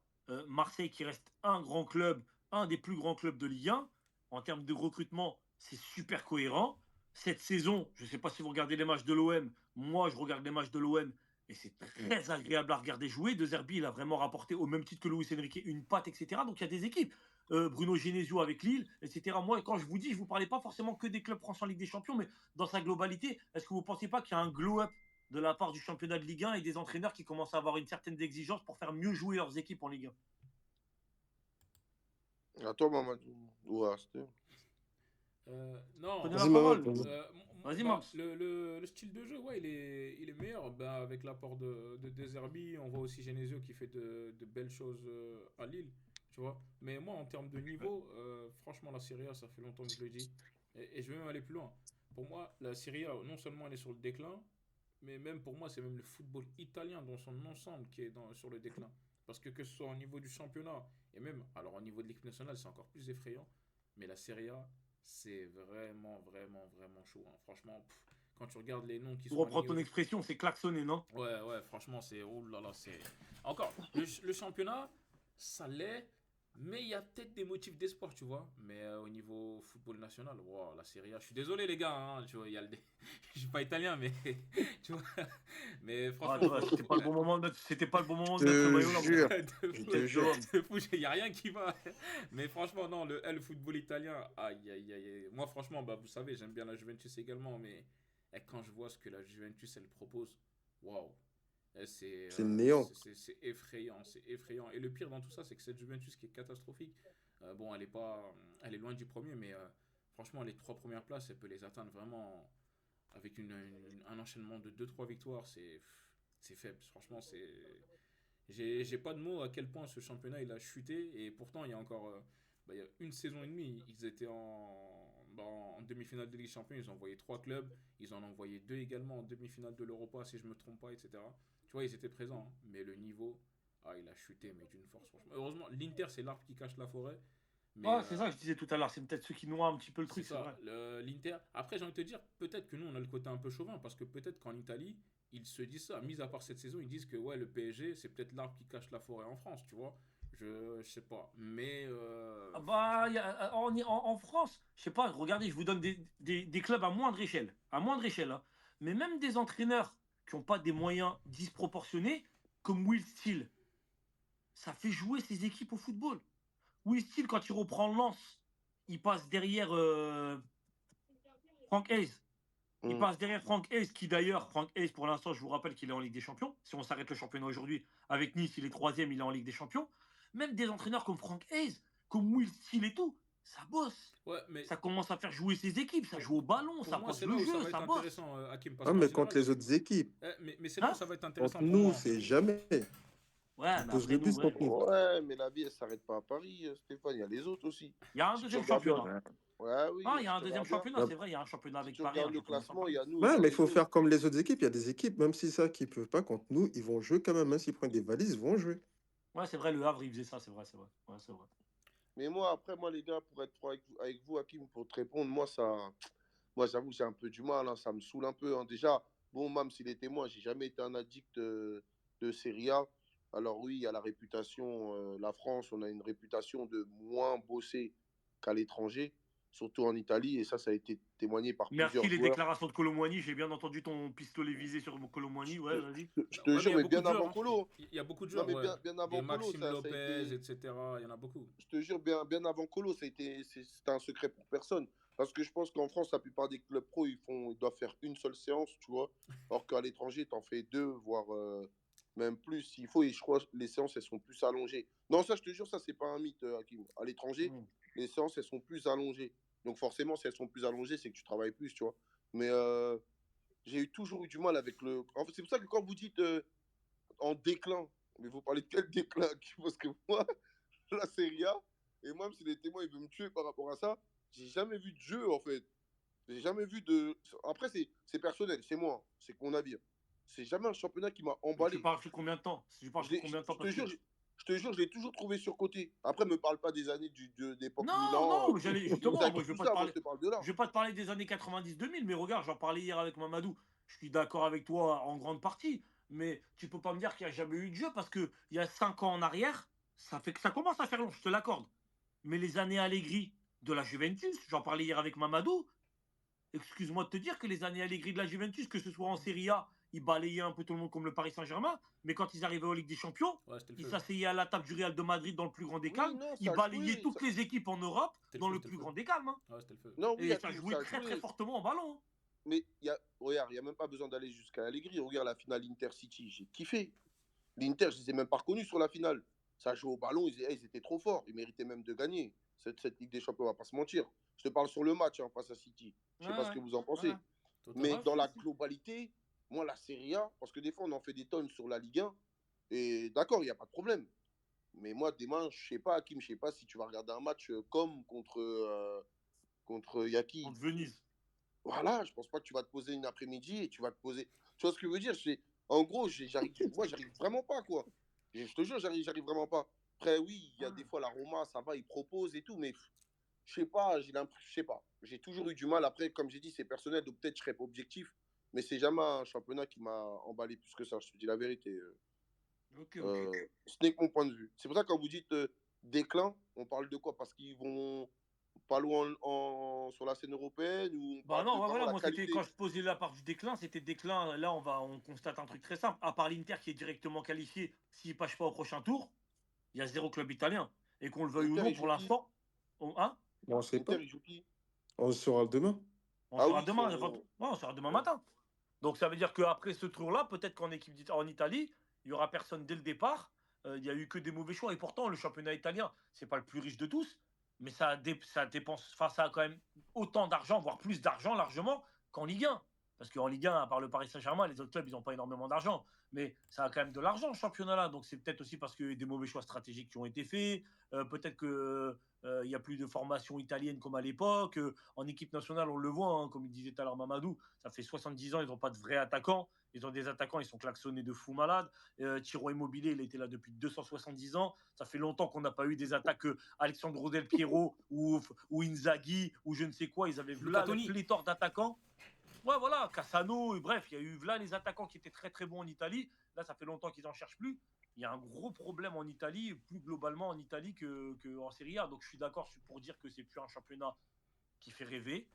Marseille qui reste un grand club, un des plus grands clubs de Ligue 1, en termes de recrutement, c'est super cohérent. Cette saison, je ne sais pas si vous regardez les matchs de l'OM, moi je regarde les matchs de l'OM et c'est très agréable à regarder jouer. De Zerbi, il a vraiment rapporté au même titre que Luis Enrique une patte, etc. Donc il y a des équipes. Bruno Genesio avec Lille, etc. Moi, quand je vous dis, je ne vous parlais pas forcément que des clubs français en Ligue des Champions, mais dans sa globalité, est-ce que vous ne pensez pas qu'il y a un glow-up de la part du championnat de Ligue 1 et des entraîneurs qui commencent à avoir une certaine exigence pour faire mieux jouer leurs équipes en Ligue 1? À toi, Mamadou. Ouais, c'était. Non, Prenez la Vas-y, Mohamed, parole. vas-y. Vas-y, bah, Mams. le style de jeu, ouais, il est meilleur. Bah, avec l'apport de Deserbi, on voit aussi Genesio qui fait de belles choses à Lille, tu vois. Mais moi, en termes de niveau, franchement, la Serie A, ça fait longtemps que je le dis. Et je vais même aller plus loin. Pour moi, la Serie A, non seulement elle est sur le déclin, mais même pour moi, c'est même le football italien dans son ensemble qui est sur le déclin. Parce que ce soit au niveau du championnat, et même, alors au niveau de l'équipe nationale, c'est encore plus effrayant. Mais la Serie A, c'est vraiment, vraiment, vraiment chaud, hein. Franchement, quand tu regardes les noms qui Pour sont reprendre alignés ton autour. expression, c'est klaxonné, non? Ouais, ouais, franchement, c'est. Oh là là, c'est. Encore, le championnat, ça l'est, mais il y a peut-être des motifs d'espoir, tu vois. Mais au niveau football national, wow, la Serie A, je suis désolé, les gars, hein, tu vois, il y a le. Je suis pas italien, mais. Tu vois. Mais Ah, franchement, tu vois, c'était pas le bon moment Je de mettre le te maillot là, mon frère. jure, de je fou, te jure. de fou, il n'y a rien qui va. Mais franchement, non, le football italien, aïe, aïe, aïe. Moi, franchement, bah, vous savez, j'aime bien la Juventus également, mais quand je vois ce que la Juventus, elle propose, waouh. C'est le néant. C'est effrayant, c'est effrayant. Et le pire dans tout ça, c'est que cette Juventus qui est catastrophique, bon, elle est pas, elle est loin du premier, mais franchement, les 3 premières places, elle peut les atteindre vraiment avec un enchaînement de 2 3 victoires. C'est faible. Franchement, j'ai pas de mots à quel point ce championnat il a chuté. Et pourtant, il y a encore il y a une saison et demie, ils étaient en demi-finale de Ligue des Champions. Ils ont envoyé 3 clubs. Ils en ont envoyé 2 également en demi-finale de l'Europa, si je me trompe pas, etc. Tu vois, ils étaient présents, hein. Mais le niveau, il a chuté, mais d'une force, franchement. Heureusement, l'Inter, c'est l'arbre qui cache la forêt. Mais Ah, c'est ça que je disais tout à l'heure. C'est peut-être ceux qui noient un petit peu le c'est truc, c'est ça, vrai. l'Inter. Après, j'ai envie de te dire, peut-être que nous, on a le côté un peu chauvin, parce que peut-être qu'en Italie, ils se disent ça. Mis à part cette saison, ils disent que ouais, le PSG, c'est peut-être l'arbre qui cache la forêt en France, tu vois. Je sais pas. Mais. Ah bah, en France, je sais pas, regardez, je vous donne des clubs à moindre échelle, hein. Mais même des entraîneurs qui n'ont pas des moyens disproportionnés, comme Will Steele, ça fait jouer ses équipes au football. Will Steele, quand il reprend Lens, il passe derrière Frank Hayes. Il Mm. passe derrière Frank Hayes, qui d'ailleurs, Frank Hayes, pour l'instant, je vous rappelle qu'il est en Ligue des Champions. Si on s'arrête le championnat aujourd'hui, avec Nice, il est troisième, il est en Ligue des Champions. Même des entraîneurs comme Frank Hayes, comme Will Steele et tout, ça bosse. Ouais, mais Ça commence à faire jouer ses équipes, ça joue au ballon, pour ça moi, pense c'est là le où ça jeu, va être ça bosse. intéressant, Hakim, parce Ah, qu'en mais contre général, les autres équipes. mais c'est là où Hein? ça va être Contre intéressant pour nous, moi. c'est jamais. Ouais, Ils mais posent après le nous, bus ouais. contre nous. Ouais, mais la vie, elle s'arrête pas à Paris, Stéphane. Il y a les autres aussi. Il y a un Si tu deuxième regardes bien, championnat. ouais, oui, Ah, il y a si un tu deuxième regardes bien, championnat, Ouais, c'est vrai, il y a un championnat si avec tu Paris, un regardes le championnat sans classement, il y Paris. a nous et il ouais, y a mais il les faut autres. faire comme les autres équipes. Il y a des équipes, même si ça, qui peuvent pas contre nous, ils vont jouer quand même. Même s'ils prennent des valises, ils vont jouer. Ouais, c'est vrai, le Havre, il faisait ça, c'est vrai, c'est vrai. Ouais, c'est vrai. Mais moi, après, moi, les gars, pour être franc avec vous, Hakim, pour te répondre, moi, j'avoue, j'ai un peu du mal, hein, ça me saoule un peu, hein. Déjà, bon, même s'il est témoin, j'ai jamais été un addict de Serie A. Alors oui, il y a la réputation, la France, on a une réputation de moins bosser qu'à l'étranger, surtout en Italie, et ça a été témoigné par Merci plusieurs les joueurs. déclarations de Colomboigny, j'ai bien entendu ton pistolet visé sur Colomboigny, ouais, vas-y. Je te Ouais, mais il y jure, a mais beaucoup bien de joueurs. avant Hein. Colo, hein. Il y a beaucoup de Non, joueurs, mais ouais. bien Des avant Colo, Maxime ça a Lopez, été, etc. Il y en a beaucoup. je te jure, bien avant Colo, c'était un secret pour personne. Parce que je pense qu'en France, la plupart des clubs pro, ils doivent faire une seule séance, tu vois. Alors qu'à l'étranger, tu en fais deux, voire même plus s'il faut. Et je crois que les séances, elles sont plus allongées. Non, ça, je te jure, ça, c'est pas un mythe, Hakim. À l'étranger, Mm. les séances, elles sont plus allongées. Donc forcément, si elles sont plus allongées, c'est que tu travailles plus, tu vois. Mais toujours eu du mal avec le. En fait, c'est pour ça que quand vous dites en déclin, mais vous parlez de quel déclin, Hakim? Parce que moi, la Serie A. Et moi, même si les témoins ils veulent me tuer par rapport à ça, j'ai jamais vu de jeu en fait. J'ai jamais vu de. Après, c'est personnel, c'est moi, c'est mon avis. C'est jamais un championnat qui m'a Mais tu emballé. parles sur combien de temps? Tu parles sur combien de temps? Je te Parce que. jure, je l'ai toujours trouvé surcoté. Après, me parle pas des années d'époque Non, Milan, non, j'allais justement, moi Inzaghi, je vais tout pas te ça. Moi, parler. je te parle de là. Je vais pas te parler des années 90-2000, mais regarde, j'en parlais hier avec Mamadou. Je suis d'accord avec toi en grande partie, mais tu peux pas me dire qu'il n'y a jamais eu de jeu parce que il y a 5 ans en arrière, ça fait que ça commence à faire long, je te l'accorde. Mais les années Allegri de la Juventus, j'en parlais hier avec Mamadou, excuse-moi de te dire que les années Allegri de la Juventus, que ce soit en Serie A, ils balayaient un peu tout le monde comme le Paris Saint-Germain, mais quand ils arrivaient en Ligue des Champions, Ouais, c'était le ils feu. s'asseyaient à la table du Real de Madrid dans le plus grand des Oui, calmes, non, ils ça a balayaient joué. toutes les équipes en Europe C'était le dans feu, le c'était plus le grand feu. des calmes, hein. Ouais, c'était le feu. Non, oui, Et ça Hakim, jouait ça a très très joué. fortement en ballon, hein. Mais regarde, il n'y a même pas besoin d'aller jusqu'à Allegri. Regarde la finale Inter-City, j'ai kiffé. L'Inter, je ne les ai même pas reconnus sur la finale. Ça jouait au ballon, ils étaient trop forts. Ils méritaient même de gagner cette Ligue des Champions, on va pas se mentir. Je te parle sur le match, hein, face à City. Je ne sais pas ce Ouais, que vous en ouais. pensez. Totalement. Mais Ouais, dans si, la si. globalité, moi, la Serie A, parce que des fois, on en fait des tonnes sur la Ligue 1. Et d'accord, il n'y a pas de problème. Mais moi, demain, je sais pas, Hakim, je sais pas si tu vas regarder un match comme contre Yaki. Contre Venise. Voilà, je pense pas que tu vas te poser une après-midi et tu vas te poser. Tu vois ce que je veux dire? En gros, j'arrive vraiment pas, quoi. Je te jure, j'arrive vraiment pas. Après, oui, il y a des fois la Roma, ça va, ils proposent et tout, mais je sais pas, je sais pas. J'ai toujours eu du mal. Après, comme j'ai dit, c'est personnel, donc peut-être je serai pas objectif, mais c'est jamais un championnat qui m'a emballé plus que ça, je te dis la vérité. Ok, ok. Ce n'est que mon point de vue. C'est pour ça que quand vous dites déclin, on parle de quoi? Parce qu'ils vont pas loin sur la scène européenne ou on Bah parle de non, ouais, vraiment voilà, la moi c'était quand qualité? je posais la part du déclin, c'était déclin. Là, on constate un truc très simple. À part l'Inter qui est directement qualifié, s'il passe pas au prochain tour, il y a zéro club italien. Et qu'on le veuille ou Inter, non, il pour joue qui? l'instant, hein, Bon, on sait pas. Inter, il joue qui? On le saura demain. on Ah sera oui, ils demain. sont. On sera demain Ouais. matin. Donc ça veut dire qu'après ce tour-là, peut-être qu'en en Italie, il y aura personne dès le départ. Il n'y a eu que des mauvais choix. Et pourtant, le championnat italien, c'est pas le plus riche de tous, mais ça dépense, enfin, ça a quand même autant d'argent, voire plus d'argent largement qu'en Ligue 1. Parce qu'en Ligue 1, à part le Paris Saint-Germain, les autres clubs, ils n'ont pas énormément d'argent. Mais ça a quand même de l'argent, ce championnat-là. Donc c'est peut-être aussi parce qu'il y a eu des mauvais choix stratégiques qui ont été faits. Peut-être que il n'y a plus de formation italienne comme à l'époque. En équipe nationale, on le voit, hein, comme il disait tout à l'heure Mamadou, ça fait 70 ans, ils n'ont pas de vrais attaquants. Ils ont des attaquants, ils sont klaxonnés de fous malades. Thiro Immobilier, il était là depuis 270 ans. Ça fait longtemps qu'on n'a pas eu des attaques Alexandre Del Piero ou Inzaghi ou je ne sais quoi. Ils avaient vu Luca là le Toni. pléthore d'attaquants. Ouais, voilà, Cassano, et bref, il y a eu là les attaquants qui étaient très très bons en Italie. Là, ça fait longtemps qu'ils n'en cherchent plus. Il y a un gros problème en Italie, plus globalement en Italie qu'en Serie A. Donc je suis d'accord pour dire que c'est plus un championnat qui fait rêver.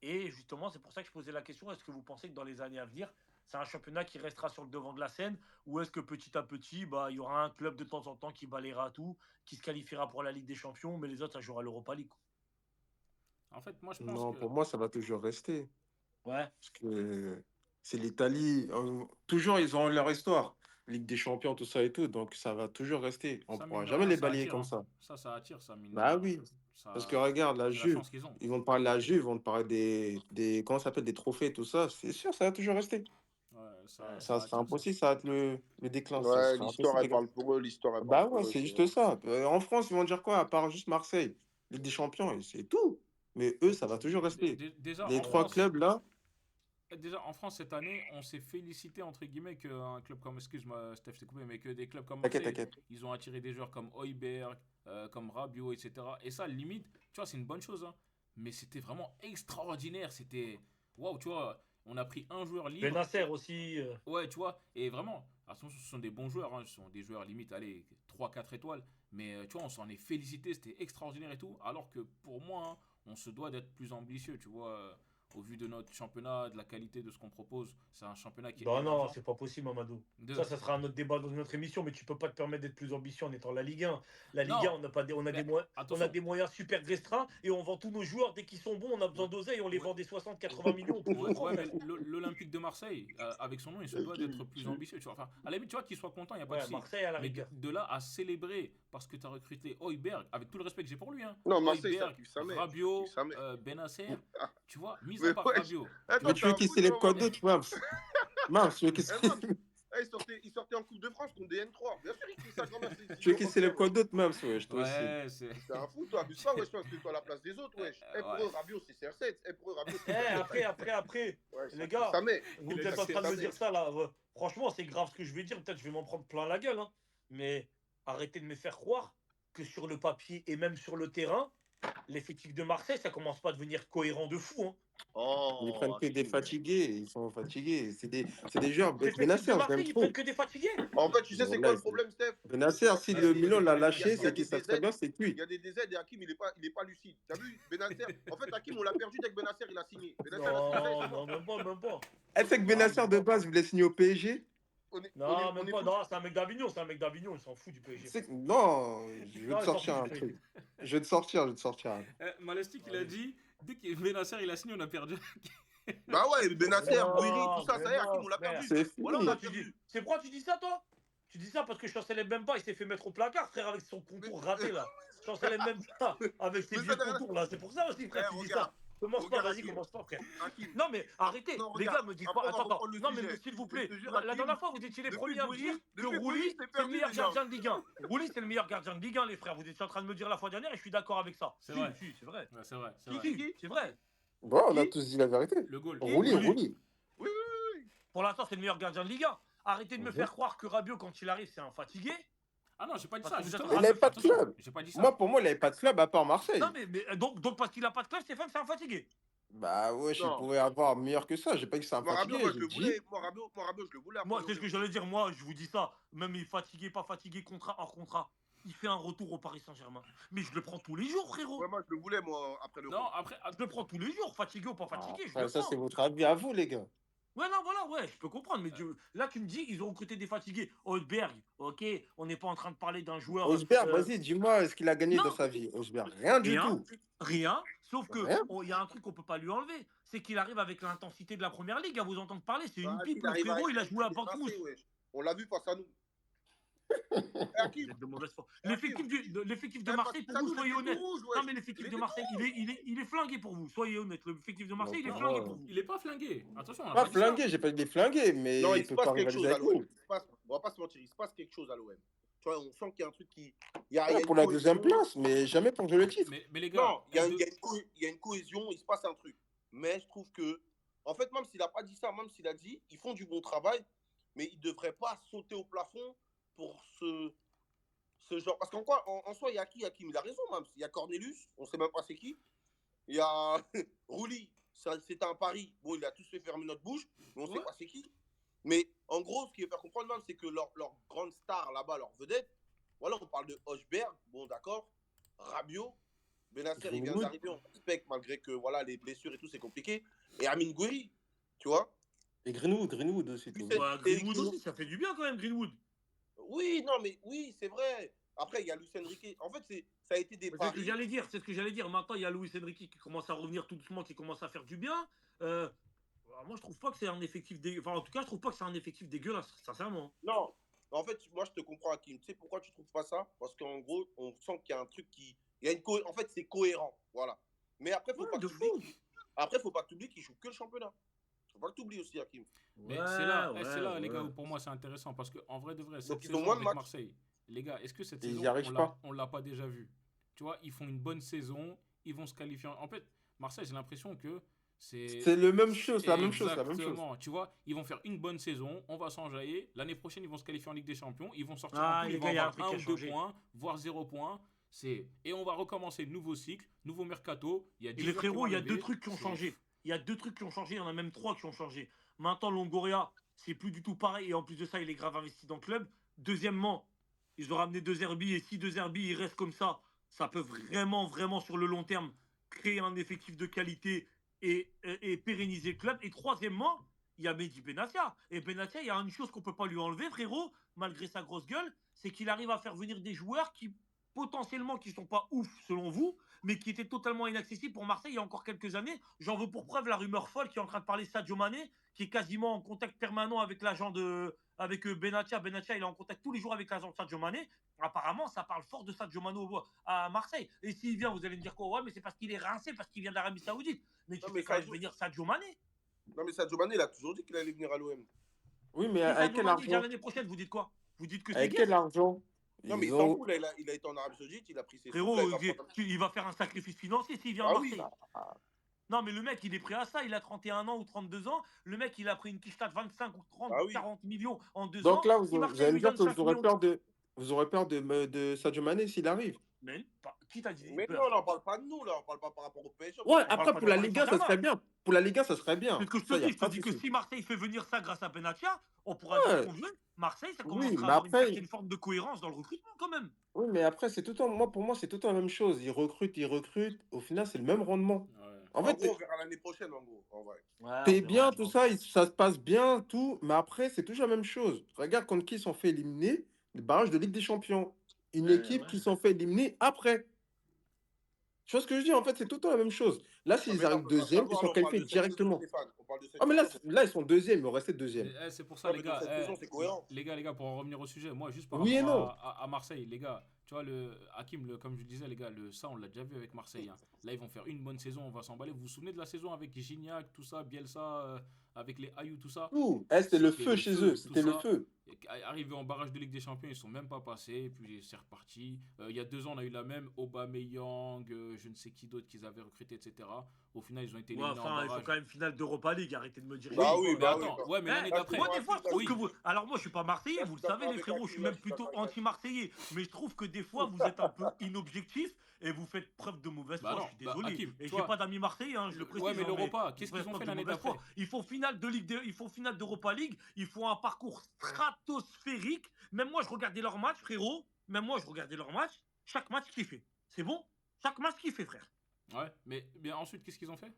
Et justement, c'est pour ça que je posais la question, est-ce que vous pensez que dans les années à venir, c'est un championnat qui restera sur le devant de la scène, ou est-ce que petit à petit, bah, il y aura un club de temps en temps qui balayera tout, qui se qualifiera pour la Ligue des Champions, mais les autres, ça jouera l'Europa League, quoi. En fait, moi, je pense Non, que. pour moi, ça va toujours rester. Ouais. Parce que c'est l'Italie. Toujours, ils ont leur histoire. Ligue des Champions, tout ça et tout. Donc, ça va toujours rester. On ne Ça, mine pourra de jamais rien, les ça balayer attire. comme Hein. ça. Ça attire, ça, mine de Bah rien. oui. Parce que Ça... regarde, la C'est la Juve. chance qu'ils ont. Ils vont te parler de la Juve, ils vont te parler comment ça s'appelle, des trophées, tout ça. C'est sûr, ça va toujours rester. Ouais, Ça ça sera attire, ça. impossible, ça va être le déclin. Ça Ouais, sera l'histoire, impossible, elle les gars. parle pour eux. L'histoire, elle parle Bah pour ouais, eux. c'est C'est juste ça. En France, ils vont dire quoi, à part juste Marseille, Ligue des Champions, et c'est tout. Mais eux, ça va toujours rester. Déjà, Les en trois France, clubs là, cette année, on s'est félicité, entre guillemets, qu'un club comme, excuse-moi, Steph, je t'ai coupé, mais que des clubs comme t'inquiète, Marseille, t'inquiète. ils ont attiré des joueurs comme Højbjerg, comme Rabiot, etc. Et ça, limite, tu vois, c'est une bonne chose, hein. Mais c'était vraiment extraordinaire. C'était, waouh, tu vois, on a pris un joueur libre. Benacer aussi. Ouais, tu vois, et vraiment, attention, ce sont des bons joueurs, hein, ce sont des joueurs limite, allez, 3 4 étoiles, mais tu vois, on s'en est félicité, c'était extraordinaire et tout, alors que pour moi, hein, on se doit d'être plus ambitieux, tu vois, au vu de notre championnat, de la qualité de ce qu'on propose, c'est un championnat qui est Non, non, émergent. c'est pas possible, Mamadou. De... Ça sera un autre débat dans une autre émission, mais tu peux pas te permettre d'être plus ambitieux en étant la Ligue 1. La Ligue 1, Non, mais on a attention, des moyens super restreints et on vend tous nos joueurs dès qu'ils sont bons. On a besoin ouais, d'oseille, on les ouais, vend des 60-80 millions au plus ouais, offrant, ouais, mais frère. l'Olympique de Marseille, avec son nom, il se doit d'être plus ambitieux. Tu vois. Enfin, à la limite, tu vois, qu'il soit content, il n'y a pas de Ouais, souci. Marseille à la Mais de, rigueur. de là à célébrer parce que tu as recruté Højbjerg, avec tout le respect que j'ai pour lui, hein, Non, Marseille, ça Højbjerg, kiffe sa mère. Ça Rabiot, kiffe sa mère. Benacer, tu vois, mis à Mais part wesh. Rabiot. Mais Attends, tu t'es veux un qu'ils fou, célèbrent toi, quoi Mams. d'autre, Mams? Mams, tu veux qu'ils Eh, Mams, il sortait en Coupe de France contre des N3. Bien sûr, il crie sa grand-mère, c'est tu veux Didier qu'ils Robert, célèbrent quoi wesh. d'autre, Mams, wesh, toi aussi. Ouais, c'est. T'es un fou, toi. Abuse pas, wesh, parce que toi à la place des autres, wesh. Pour Ouais. eux, Rabiot, c'est CR7. Pour eux, Rabiot, c'est Après, CR7. après, Ouais, ça les kiffe gars, sa mère. vous Il a êtes dit en Ça kiffe train de sa me mère. dire ça là. Franchement, c'est grave ce que je vais dire. Peut-être je vais m'en prendre plein la gueule, hein. Mais arrêtez de me faire croire que sur le papier et même sur le terrain, l'effectif de Marseille, ça commence pas à devenir cohérent de fou, hein. Ils prennent Oh, que des Hakim. fatigués, ils sont fatigués. C'est des joueurs. L'effectif de Benacer, je l'aime Marseille, ils prennent trop. que des fatigués. En fait, tu sais, c'est quoi Wallah, le problème, Steph? Benacer, si Vas-y, le vas-y, Milan l'a vas-y, lâché, Il y a c'est vas-y. qu'ils des savent très DZ, bien c'est il cuit. y a des DZ et Hakim, il est pas lucide. T'as vu, Benacer? En fait, Hakim, on l'a perdu dès que Benacer, il a signé. Benacer, il a signé, ça y est, Non, c'est non, mort. même pas, même pas. Est-ce que Non, Benacer même de pas. base voulait signer au PSG? Non, On même est pas. foutu. Non, c'est un mec d'Avignon, il s'en fout du PSG, frère. Non, je vais Non, te il s'en fout sortir du un PSG. truc. Je vais te sortir. Malestic, il a Vas-y. dit dès que Benacer il a signé, on a perdu. Bah ouais, Benacer, Bouiri, tout ça, Mais ça y est, Hakim, non, on l'a frère. perdu. C'est Voilà, on fini. l'a Toi, tu dis. perdu. C'est pourquoi tu dis ça, toi? Tu dis ça parce que Chancel Mbemba, il s'est fait mettre au placard, frère, avec son Mais, contour raté, là. Chancel Mbemba, avec ses mais vieux ça n'a rien. contours, là. C'est pour ça aussi, frère, tu dis Regarde, ça. Commence pas, regarde, vas-y, Hakim. commence pas, frère. Hakim. Non, mais arrêtez. Non, Les regarde. gars, me dites Après, pas. on va Attends, attends. reprendre le Non, mais sujet. s'il vous Mais je plaît. te jure, La Hakim, dernière fois, vous étiez les premiers à me dire que depuis Rouli, c'est c'est le perdu meilleur déjà. gardien de Ligue 1. Rouli, c'est le meilleur gardien de Ligue 1, les frères. Vous étiez en train de me dire la fois dernière et je suis d'accord avec ça. C'est vrai. Si, c'est vrai. Ouais, c'est vrai, c'est Si, vrai. si, c'est vrai. Bon, on a Qui? tous dit la vérité. Le goal. Rouli, Rouli. Rouli. Oui, oui. Pour l'instant, c'est le meilleur gardien de Ligue 1. Arrêtez de me Mhm. faire croire que Rabiot, quand il arrive, c'est un fatigué. Ah non, j'ai pas dit Parce ça, que vous êtes en justement. Mais train il de me n'avait pas de Attention, club. j'ai pas dit ça. Moi, pour moi, il n'avait pas de club à part Non, Marseille. mais donc parce qu'il a pas de club, Stéphane, c'est un fatigué. Bah ouais, il Non. pouvait avoir meilleur que ça. J'ai pas dit que c'est un Moi, Rabiot, fatigué. moi, je J'ai le dit. voulais. Moi, Rabiot, je le voulais. Moi, Après, c'est ce que j'allais dire. Moi, je vous dis ça. Même il est fatigué, pas fatigué, contrat hors contrat. Il fait un retour au Paris Saint-Germain. Mais je le prends tous les jours, frérot. Ouais, moi, je le voulais, moi, après le Non, après, Je le prends tous les jours, fatigué ou pas fatigué, je Après, le ça, prends. c'est votre avis à vous, les gars. Ouais, non, voilà, ouais, je peux comprendre. Mais là, tu me dis, ils ont recruté des fatigués. Højbjerg, ok, on n'est pas en train de parler d'un joueur. Osberg, vas-y, dis-moi ce qu'il a gagné Non. dans sa vie. Osberg, rien du Rien, tout. rien, sauf que Rien. il y a un truc qu'on peut pas lui enlever, c'est qu'il arrive avec l'intensité de la première ligue, à vous entendre parler, c'est une Bah, pipe, il le arrive frérot, avec il a joué à des Portsmouth. Français, wesh. On l'a vu face à nous. Vous Hakim, êtes de mauvaise foi. Hakim. L'effectif de Eh, Marseille, face pour à vous, nous, il soyez était tout honnête. rouge, Non, wesh. mais l'effectif Il de était Marseille, tout rouge. il est flingué pour vous, soyez honnête. L'effectif de Marseille, il est pour flingué moi, pour vous. il est pas flingué. Attention, on a Pas pas dit ça. flingué, j'ai pas dit flingué, mais Non, il il se peut passe pas quelque rivaliser chose à avec l'OM. nous. On va pas se mentir, il se passe quelque chose à l'OM. Tu vois, on sent qu'il y a un truc qui. Il y a Ouais, une pour la deuxième cohésion. place, mais jamais pour jouer le titre. Mais les gars, Non, il y a L2 une cohésion, il se passe un truc. Mais je trouve que, en fait, même s'il n'a pas dit ça, même s'il a dit, ils font du bon travail, mais ils ne devraient pas sauter au plafond pour ce genre. Parce en soi, il y a qui? Il a raison, même. Il y a Cornelius, on ne sait même pas c'est qui. Il y a Rouli, c'était un pari. Bon, il a tous fait fermer notre bouche, mais on ne sait Ouais. pas c'est qui. Mais en gros, ce qui veut faire comprendre, même, c'est que leur grande star là-bas, leur vedette, voilà, on parle de Højbjerg, bon, d'accord, Rabiot, Benacer, il vient Greenwood. d'arriver, on respecte, malgré que voilà, les blessures et tout, c'est compliqué. Et Amine Gouiri, tu vois. Et Greenwood aussi, t'as Lucien oublié. Ouais, et Greenwood aussi, ça fait du bien quand même, Greenwood. Oui, non, mais oui, c'est vrai. Après, il y a Lucien Riquet. En fait, ça a été des C'est ce que paris. j'allais dire, c'est ce que j'allais dire. Maintenant, il y a Luis Enrique qui commence à revenir tout doucement, qui commence à faire du bien. Euh, alors moi, je trouve pas que c'est un effectif Enfin, en tout cas, je trouve pas que c'est un effectif dégueulasse, sincèrement. Non, en fait, moi, je te comprends, Hakim. Tu sais pourquoi tu trouves pas ça? Parce qu'en gros, on sent qu'il y a un truc qui. Il y a en fait, c'est cohérent. Voilà. Mais après, faut Ouais, pas que de tu oublies fou. après, faut pas que tu oublies qu'il joue que le championnat. Faut pas que tu oublies aussi, Hakim. Ouais, Mais c'est ouais, là, les gars, ouais. où pour moi c'est intéressant parce que en vrai de vrai, cette Donc, ils ont saison moins de avec matchs. Marseille, les gars, est-ce que cette Et ils n'y saison arrivent pas. on l'a pas déjà vu? Tu vois, ils font une bonne saison, ils vont se qualifier. En fait, Marseille, j'ai l'impression que c'est C'est le même chose, la même chose, la même chose. exactement. Tu vois, ils vont faire une bonne saison, on va s'enjailler. L'année prochaine, ils vont se qualifier en Ligue des Champions, ils vont sortir en Ah, poule, ils les vont gars, il y a un avoir truc un qui a ou deux changé. points, voire 0 points. Et on va recommencer nouveau cycle, nouveau mercato. Il y a Et 10 les joueurs qui vont frérots, il y a deux arriver. trucs qui ont changé. Il y a deux trucs qui ont changé, il y en a même trois qui ont changé. Maintenant, Longoria, c'est plus du tout pareil. Et en plus de ça, il est grave investi dans le club. Deuxièmement, ils ont ramené deux Herbie. Et si deux Herbie, ils restent comme ça peut vraiment, vraiment, sur le long terme, créer un effectif de qualité et pérenniser le club. Et troisièmement, il y a Mehdi Benatia. Et Benatia, il y a une chose qu'on ne peut pas lui enlever, frérot, malgré sa grosse gueule, c'est qu'il arrive à faire venir des joueurs qui, potentiellement, qui ne sont pas ouf, selon vous, mais qui était totalement inaccessible pour Marseille il y a encore quelques années. J'en veux pour preuve la rumeur folle qui est en train de parler Sadio Mané, qui est quasiment en contact permanent avec l'agent avec Benatia. Benatia, il est en contact tous les jours avec l'agent de Sadio Mané. Apparemment, ça parle fort de Sadio Mané à Marseille. Et s'il vient, vous allez me dire quoi? Ouais, mais c'est parce qu'il est rincé, parce qu'il vient d'Arabie Saoudite. Mais Non, tu mais fais quand même venir Sadio Mané. Sadio Mané, il a toujours dit qu'il allait venir à l'OM. Oui, mais Si avec Sadio quel Mané vient argent? l'année prochaine, vous dites quoi? Vous dites que c'est Avec quel guess? argent? Non, mais il Ils s'en ont. fout. Là, il a été en Arabie Saoudite, il a pris ses sous. Là, Frérot, il va prendre... il va faire un sacrifice financier s'il vient à Ah oui. Marseille. Non, mais le mec, il est prêt à ça. Il a 31 ans ou 32 ans. Le mec, il a pris une quicheta de 25 ou 30, Ah oui. 40 millions en 2 Donc ans. là, Si vous Marseille allez me lui dire donne que 5 millions. vous aurez peur de Sadio Mané s'il arrive. Mais qui t'a dit Mais non, peur? là, on parle pas de nous, là. On parle pas par rapport au PSG. On Ouais, parle On parle après pas pour de la Paris Liga, ça Saint-Germain. serait bien. Pour la Liga, ça serait bien. C'est ce que je Ça, te y a dis. Je te pas de dis que souci. si Marseille fait venir ça grâce à Benatia, on pourra dire ce Ouais, qu'on veut. Marseille, ça oui, commencera à mais avoir une après, certaine forme de cohérence dans le recrutement quand même. oui, mais après, pour moi, c'est tout le temps la même chose. Ils recrutent. Au final, c'est le même rendement. Ouais. En En fait, gros, on verra l'année prochaine, en gros. En vrai. Ouais, on t'es verra. bien, tout ça, ça se passe bien, tout, mais après, c'est toujours la même chose. Regarde contre qui ils sont fait éliminer, le barrage de Ligue des Champions. Une Ouais, équipe ouais. qui sont fait éliminer après. Tu vois ce que je dis? En fait, c'est tout le temps la même chose. Là, Ouais, s'ils mais là, arrivent deuxième, ils d'abord, sont là, on parle qualifiés de cette saison, directement. Stéphane. On parle de cette Oh, mais là, saison. là, ils sont deuxième, ils vont rester deuxième. C'est pour ça, Ouais, les mais dans gars, cette saison, c'est cohérent. les gars, pour en revenir au sujet, moi, juste par Oui et rapport non. à Marseille, les gars, tu vois, Hakim, comme je le disais, les gars, ça, on l'a déjà vu avec Marseille. Hein. Là, ils vont faire une bonne saison, on va s'emballer. Vous vous souvenez de la saison avec Gignac, tout ça, Bielsa, avec les Ayou, tout ça? Tout. Eh, c'était le feu chez eux, tout c'était le ça. feu. Arrivé en barrage de Ligue des Champions, ils sont même pas passés, et puis c'est reparti. Il y a 2 ans, on a eu la même, Aubameyang, je ne sais qui d'autre qu'ils avaient recruté, etc. Au final, ils ont été Ouais, éliminés en enfin, il faut barrage. quand même finale d'Europa League. Arrêtez de me dire. Bah je sais oui, pas, Mais bah oui. attends, ouais, mais l'année Là, d'après. moi, des fois, je trouve Oui. que vous. Alors, moi, je suis pas Marseillais, Là, vous je le suis d'accord savez, les avec frérots, je Hakim, suis là, même je suis plutôt d'accord avec Hakim. anti-marseillais. Mais je trouve que des fois, vous êtes un peu inobjectif et vous faites preuve de mauvaise foi. Bah Je non, suis désolé. Hakim, Et tu j'ai vois, pas d'amis marseillais, hein, je le précise. ouais, mais hein, l'Europa, vous qu'est-ce faites qu'ils ont preuve fait de l'année mauvaise foi. d'après? Il faut finale de il faut finale d'Europa League. Il faut un parcours stratosphérique. Même moi, je regardais leurs matchs, frérot. Même moi, je regardais leurs matchs. Chaque match kiffé. C'est bon? Chaque match kiffé, frère. Ouais, mais ensuite, qu'est-ce qu'ils ont fait?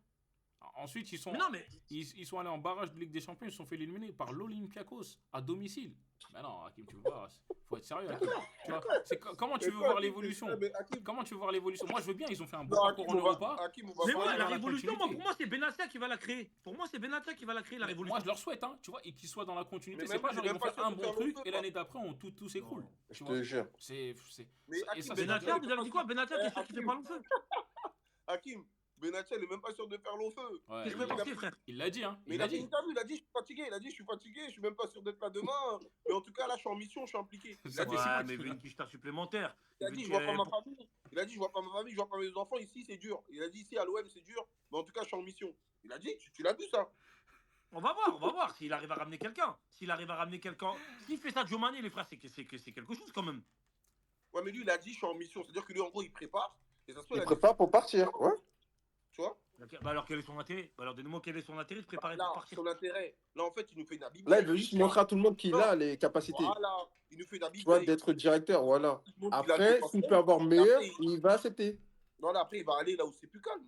Ensuite, Mais non, mais ils sont allés en barrage de Ligue des Champions, ils se sont fait éliminer par l'Olympiakos à domicile. Mais non, Hakim, tu veux pas. Faut être sérieux, Hakim. Tu vois, comment tu Mais veux quoi, voir Hakim, l'évolution? mais Hakim, Comment tu veux voir l'évolution? Moi, je veux bien, ils ont fait un bon non, parcours en Europa. Hakim, on va Mais Faut moi, aller parler. la dans la révolution, moi, continuité. pour moi, c'est Benatia qui va la créer. Pour moi, c'est Benatia qui va la créer, la Mais révolution. moi, je leur souhaite, hein, tu vois, et qu'ils soient dans la continuité. Mais C'est même pas lui, genre, il est ils même vont pas faire sûr un de bon faire le truc feu, et quoi. l'année d'après, tout s'écroule. Non. Je Tu vois, te jure. Mais et Hakim, ça, c'est Benatia, Benatia, dangereux. vous avez dit quoi? Benatia, t'es sûr qu'il fait pas long feu? Hakim, Benatia, il est même pas sûr de faire long feu. Ouais, Qu'est-ce que vous pensez, frère? il l'a dit, hein. Mais Il il a l'a fait dit. une interview, il a dit je suis fatigué, il a dit je suis fatigué, je suis même pas sûr d'être là demain, mais en tout cas là je suis en mission, je suis impliqué. Il Ça a fait dit, 6 mois Ouais, mais qu'il il veut l'a. une quicheta supplémentaire. il a dit je vois pas ma famille. Il a dit je vois pas ma famille, je vois pas mes enfants, ici c'est dur. Il a dit ici à l'OM c'est dur, mais en tout cas je suis en mission. Il a dit, tu l'as vu ça? On va voir s'il arrive à ramener quelqu'un. S'il arrive à ramener quelqu'un. S'il fait ça, Joe Mané, les frères, c'est quelque chose quand même. Ouais mais lui il a dit je suis en mission, c'est-à-dire que lui en gros il prépare, et ça se peut Ils il a dit, préparent pour partir. Ouais. tu vois? Bah alors, quel est son intérêt? Bah alors, donnez-moi quel est son intérêt de préparer Là, pour partir. son intérêt, là en fait il nous fait une Habib Là, il Beye. veut juste montrer à tout le monde qu'il Non, a les capacités. voilà, il nous fait une Tu Habib vois, Beye. d'être directeur, voilà. Il montre qu'il a le Après, s'il potentiel, peut avoir et meilleur, après, il va accepter. non, là, après il va aller là où c'est plus calme.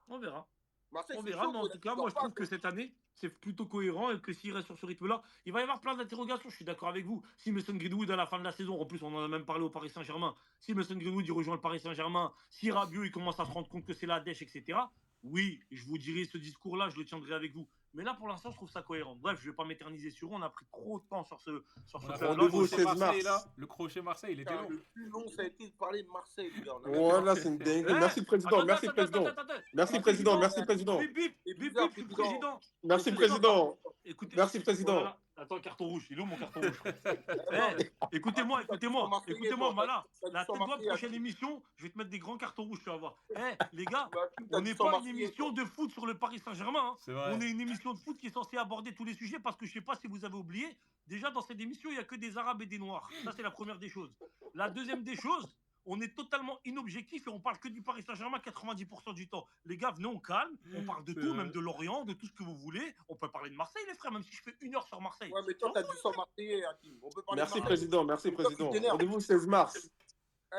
On verra. Marseille, On c'est verra, chaud, mais gros, en il a tout dit cas, moi, dors je pas, trouve que gros. cette année, c'est plutôt cohérent et que s'il reste sur ce rythme-là, il va y avoir plein d'interrogations. Je suis d'accord avec vous. Si Mason Greenwood, à la fin de la saison, en plus, on en a même parlé au Paris Saint-Germain, si Mason Greenwood, il rejoint le Paris Saint-Germain, si Rabiot, il commence à se rendre compte que c'est la dèche, etc., oui, je vous dirai ce discours-là, je le tiendrai avec vous. Mais là, pour l'instant, je trouve ça cohérent. Bref, je ne vais pas m'éterniser sur eux. On a pris trop de temps sur On ce a fait le point-là. Rendez-vous au crochet 16 Marseille mars. là. Le crochet Marseille, il était Putain, long. le plus long, ça a été de parler de Marseille, les gars. On a même pas. Voilà, c'est une dinguerie. Eh, Merci, président. attendez, Merci, attendez, attendez, président. attendez. Merci, Le Attends, président. président, Merci, président. bip, bip, c'est bip, bizarre, bip, je suis président. président. Le Merci, président, président. écoutez, Merci, président. voilà. Attends, carton rouge. Il est où mon carton rouge, frère? Eh Eh, non, écoutez-moi, Hakim, t'as du sang écoutez-moi, marseillais, écoutez-moi, toi. Mala. T'as du La sang tête d'homme, marseillais, prochaine Hakim. émission, je vais te mettre des grands cartons rouges, tu vas voir. Eh, les gars, Mais Hakim, on t'as du n'est sang pas une marseillais, émission toi. de foot sur le Paris Saint-Germain. Hein. C'est On vrai. est une émission de foot qui est censée aborder tous les sujets parce que je ne sais pas si vous avez oublié, déjà dans cette émission, il n'y a que des Arabes et des Noirs. Ça, c'est la première des choses. La deuxième des choses, on est totalement inobjectif et on parle que du Paris Saint-Germain 90% du temps. Les gars, venez, on calme, on parle de C'est tout, vrai. même de Lorient, de tout ce que vous voulez. On peut parler de Marseille, les frères, même si je fais 1 heure sur Marseille. Ouais, mais toi, t'as du sang marseillais, Hakim. On peut parler de Merci, Marseille. président. Merci, C'est toi qui président. t'énerve. Rendez-vous le 16 mars.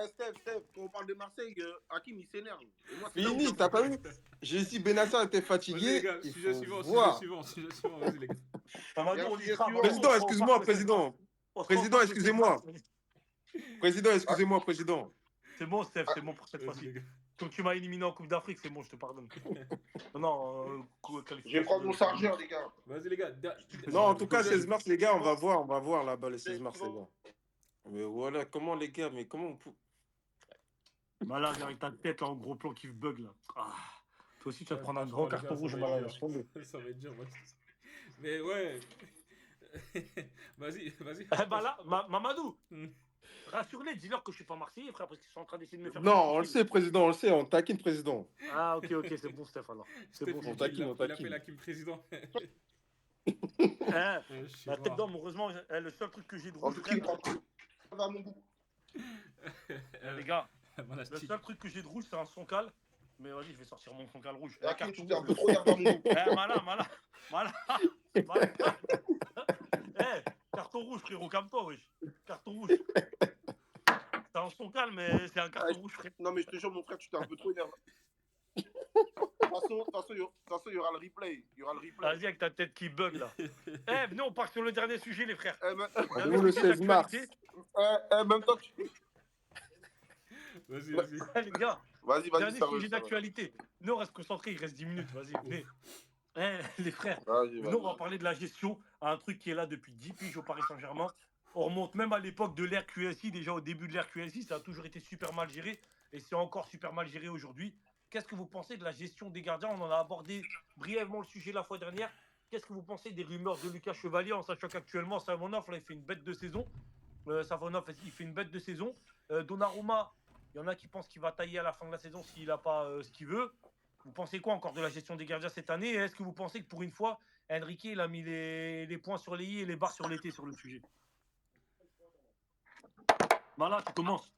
Eh, Steph, quand on parle de Marseille, Hakim, il s'énerve. Et moi, c'est là où Fini, j'en t'as ai- pas vu? J'ai dit Benassa était Vas-y les fatigué. gars, Il sujet faut suivant, voir. sujet suivant, vas-y les gars. Mamadou, Bien, on y sujet sera. suivant. Mamadou, Président, on se excuse-moi, reparle le 16 président. mars. On se Président, reparle le 16 excusez-moi. mars. Président, excusez-moi, président. C'est bon, Steph, c'est bon pour cette Vas-y fois-ci. les gars. Comme tu m'as éliminé en Coupe d'Afrique, c'est bon, je te pardonne. Non, Je vais qualification prendre mon de- chargeur, les gars. Vas-y les gars. Non, en tout cas, Sujet 16 mars, les gars, on va voir là-bas le Sujet 16 mars, les suivant. gars. Mais voilà, comment les gars, mais comment on peut. Malade avec ta tête là en gros plan qui bug là. Ah. Toi aussi tu vas te Ouais, prendre un franchement, grand les gars, carton ça rouge, va malade. être laisse tomber. dur. Ça va être dur. Mais ouais. Vas-y. Eh ben là, Mamadou, Hmm. rassure-les, dis-leur que je suis pas Marseillais, frère, parce qu'ils sont en train d'essayer de me faire. Non, on le difficile. sait, président, on le sait, on taquine, président. Ah, ok, c'est bon, Steph alors. C'est Steph, bon. il on dit, taquine, il on taquine. appelle Hakim président. Eh, Je sais la pas. tête d'homme, heureusement, le seul truc que j'ai de En rouge, tout cas, il frère, prend pas mon goût. les gars, Voilà, le Steve. seul truc que j'ai de rouge, c'est un soncal. Mais vas-y, je vais sortir mon soncal rouge. Et Eh, Hakim, carton tu t'es un rouge. peu trop derrière mon goût. Eh, malin. Eh, carton rouge, frérot, calme-toi, wesh. Carton rouge. C'est un soncal, mais c'est un carton rouge, frère. Non, mais je te jure, mon frère, tu t'es un peu trop énervé. De toute façon, il y aura le replay. Il y aura le replay. Vas-y, avec ta tête qui bug là. Eh, venez, on part sur le dernier sujet, les frères. Rendez-vous le 16 mars. Même temps, Vas-y. Eh, les gars, Vas-y, dernier ça va. sujet d'actualité. Nous, on reste concentrés, il reste 10 minutes. Vas-y, venez. Eh, les frères, Vas-y, nous, on va parler de la gestion à un truc qui est là depuis 10 piges au Paris Saint-Germain. On remonte même à l'époque de l'ère QSI. Déjà, au début de l'ère QSI, ça a toujours été super mal géré. Et c'est encore super mal géré aujourd'hui. Qu'est-ce que vous pensez de la gestion des gardiens? On en a abordé brièvement le sujet la fois dernière. Qu'est-ce que vous pensez des rumeurs de Lucas Chevalier, en sachant qu'actuellement, Savonov, là, il fait une bête de saison. Savonov, il fait une bête de saison. Donnarumma, il y en a qui pensent qu'il va tailler à la fin de la saison s'il n'a pas ce qu'il veut. Vous pensez quoi encore de la gestion des gardiens cette année? Et est-ce que vous pensez que pour une fois, Enrique, il a mis les points sur les i et les barres sur les t sur le sujet? Voilà, tu commences.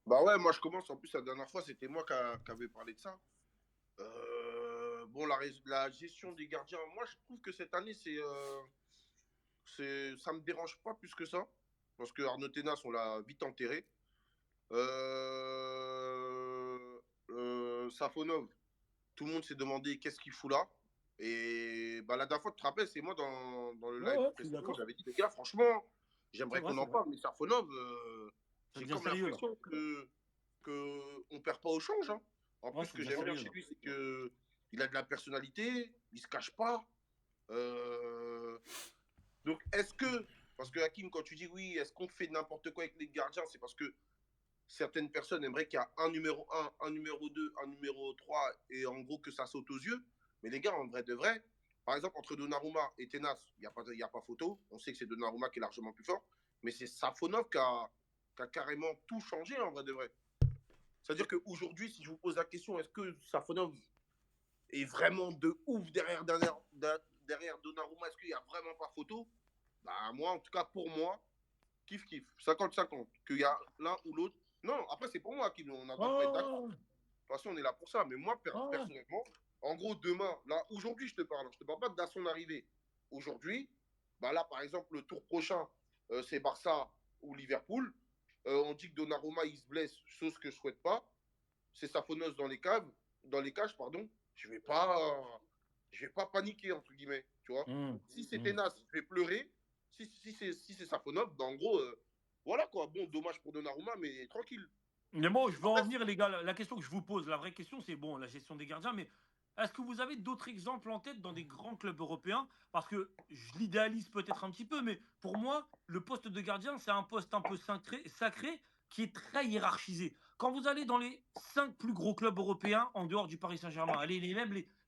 Bah ouais, moi je commence. En plus, la dernière fois, c'était moi qui avait parlé de ça. Bon, la gestion des gardiens, moi je trouve que cette année, ça me dérange pas plus que ça. Parce que Arnaud Tenas, on l'a vite enterré. Safonov, tout le monde s'est demandé qu'est-ce qu'il fout là. Et bah, la dernière fois, tu te rappelles, c'est moi dans le live Ouais, je suis précédent, d'accord. j'avais dit, les gars, franchement, j'aimerais C'est vrai, qu'on en c'est parle, mais Safonov, Ça j'ai devient comme sérieux, là. l'impression qu'on perd pas au change. Hein. En Ouais, plus, ça ce que devient j'aime bien sérieux, chez là. lui, c'est qu'il a de la personnalité, il se cache pas. Donc, parce que Hakim, quand tu dis oui, est-ce qu'on fait n'importe quoi avec les gardiens, c'est parce que certaines personnes aimeraient qu'il y ait un numéro 1, un numéro 2, un numéro 3, et en gros que ça saute aux yeux. Mais les gars, en vrai de vrai, par exemple, entre Donnarumma et Tenas, il n'y a pas photo. On sait que c'est Donnarumma qui est largement plus fort. Mais c'est Safonov qui a carrément tout changé, en vrai de vrai. C'est-à-dire qu'aujourd'hui, si je vous pose la question, est-ce que Safonov est vraiment de ouf derrière Donnarumma? Est-ce qu'il n'y a vraiment pas photo? Bah, moi, en tout cas, pour moi, kiff. 50-50. Qu'il y a l'un ou l'autre. Non, après, c'est pour moi qui on a pas être d'accord. De toute façon, on est là pour ça. Mais moi, personnellement, en gros, demain, là, aujourd'hui, je te parle pas de son arrivée. Aujourd'hui, bah là, par exemple, le tour prochain, c'est Barça ou Liverpool. On dit que Donnarumma, il se blesse, chose que je souhaite pas. C'est Safonos dans les cages, pardon. je vais pas, je vais pas paniquer, entre guillemets, tu vois. Si c'est Tenas, je vais pleurer. Si c'est Safonov, ben en gros, voilà quoi. Bon, dommage pour Donnarumma, mais tranquille. Mais bon, je veux en Après, venir, les gars. La question que je vous pose, la vraie question, c'est bon, la gestion des gardiens, mais est-ce que vous avez d'autres exemples en tête dans des grands clubs européens? Parce que je l'idéalise peut-être un petit peu, mais pour moi, le poste de gardien, c'est un poste un peu sacré qui est très hiérarchisé. Quand vous allez dans les 5 plus gros clubs européens en dehors du Paris Saint-Germain, allez,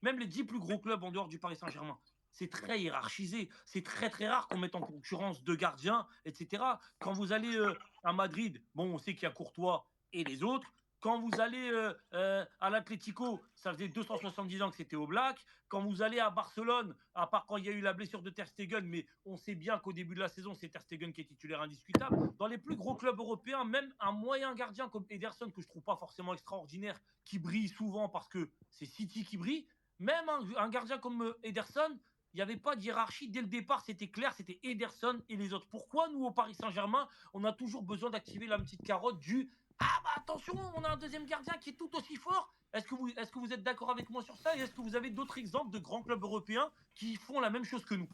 même les 10 plus gros clubs en dehors du Paris Saint-Germain, c'est très hiérarchisé. C'est très très rare qu'on mette en concurrence deux gardiens, etc. Quand vous allez à Madrid, bon, on sait qu'il y a Courtois et les autres. Quand vous allez à l'Atlético, ça faisait 270 ans que c'était au Black. Quand vous allez à Barcelone, à part quand il y a eu la blessure de Ter Stegen, mais on sait bien qu'au début de la saison, c'est Ter Stegen qui est titulaire indiscutable. Dans les plus gros clubs européens, même un moyen gardien comme Ederson, que je trouve pas forcément extraordinaire, qui brille souvent parce que c'est City qui brille, même un gardien comme Ederson, il n'y avait pas de hiérarchie dès le départ, c'était clair, c'était Ederson et les autres. Pourquoi nous, au Paris Saint-Germain, on a toujours besoin d'activer la petite carotte du ah bah attention, on a un deuxième gardien qui est tout aussi fort. Est-ce que vous êtes d'accord avec moi sur ça? Et est-ce que vous avez d'autres exemples de grands clubs européens qui font la même chose que nous?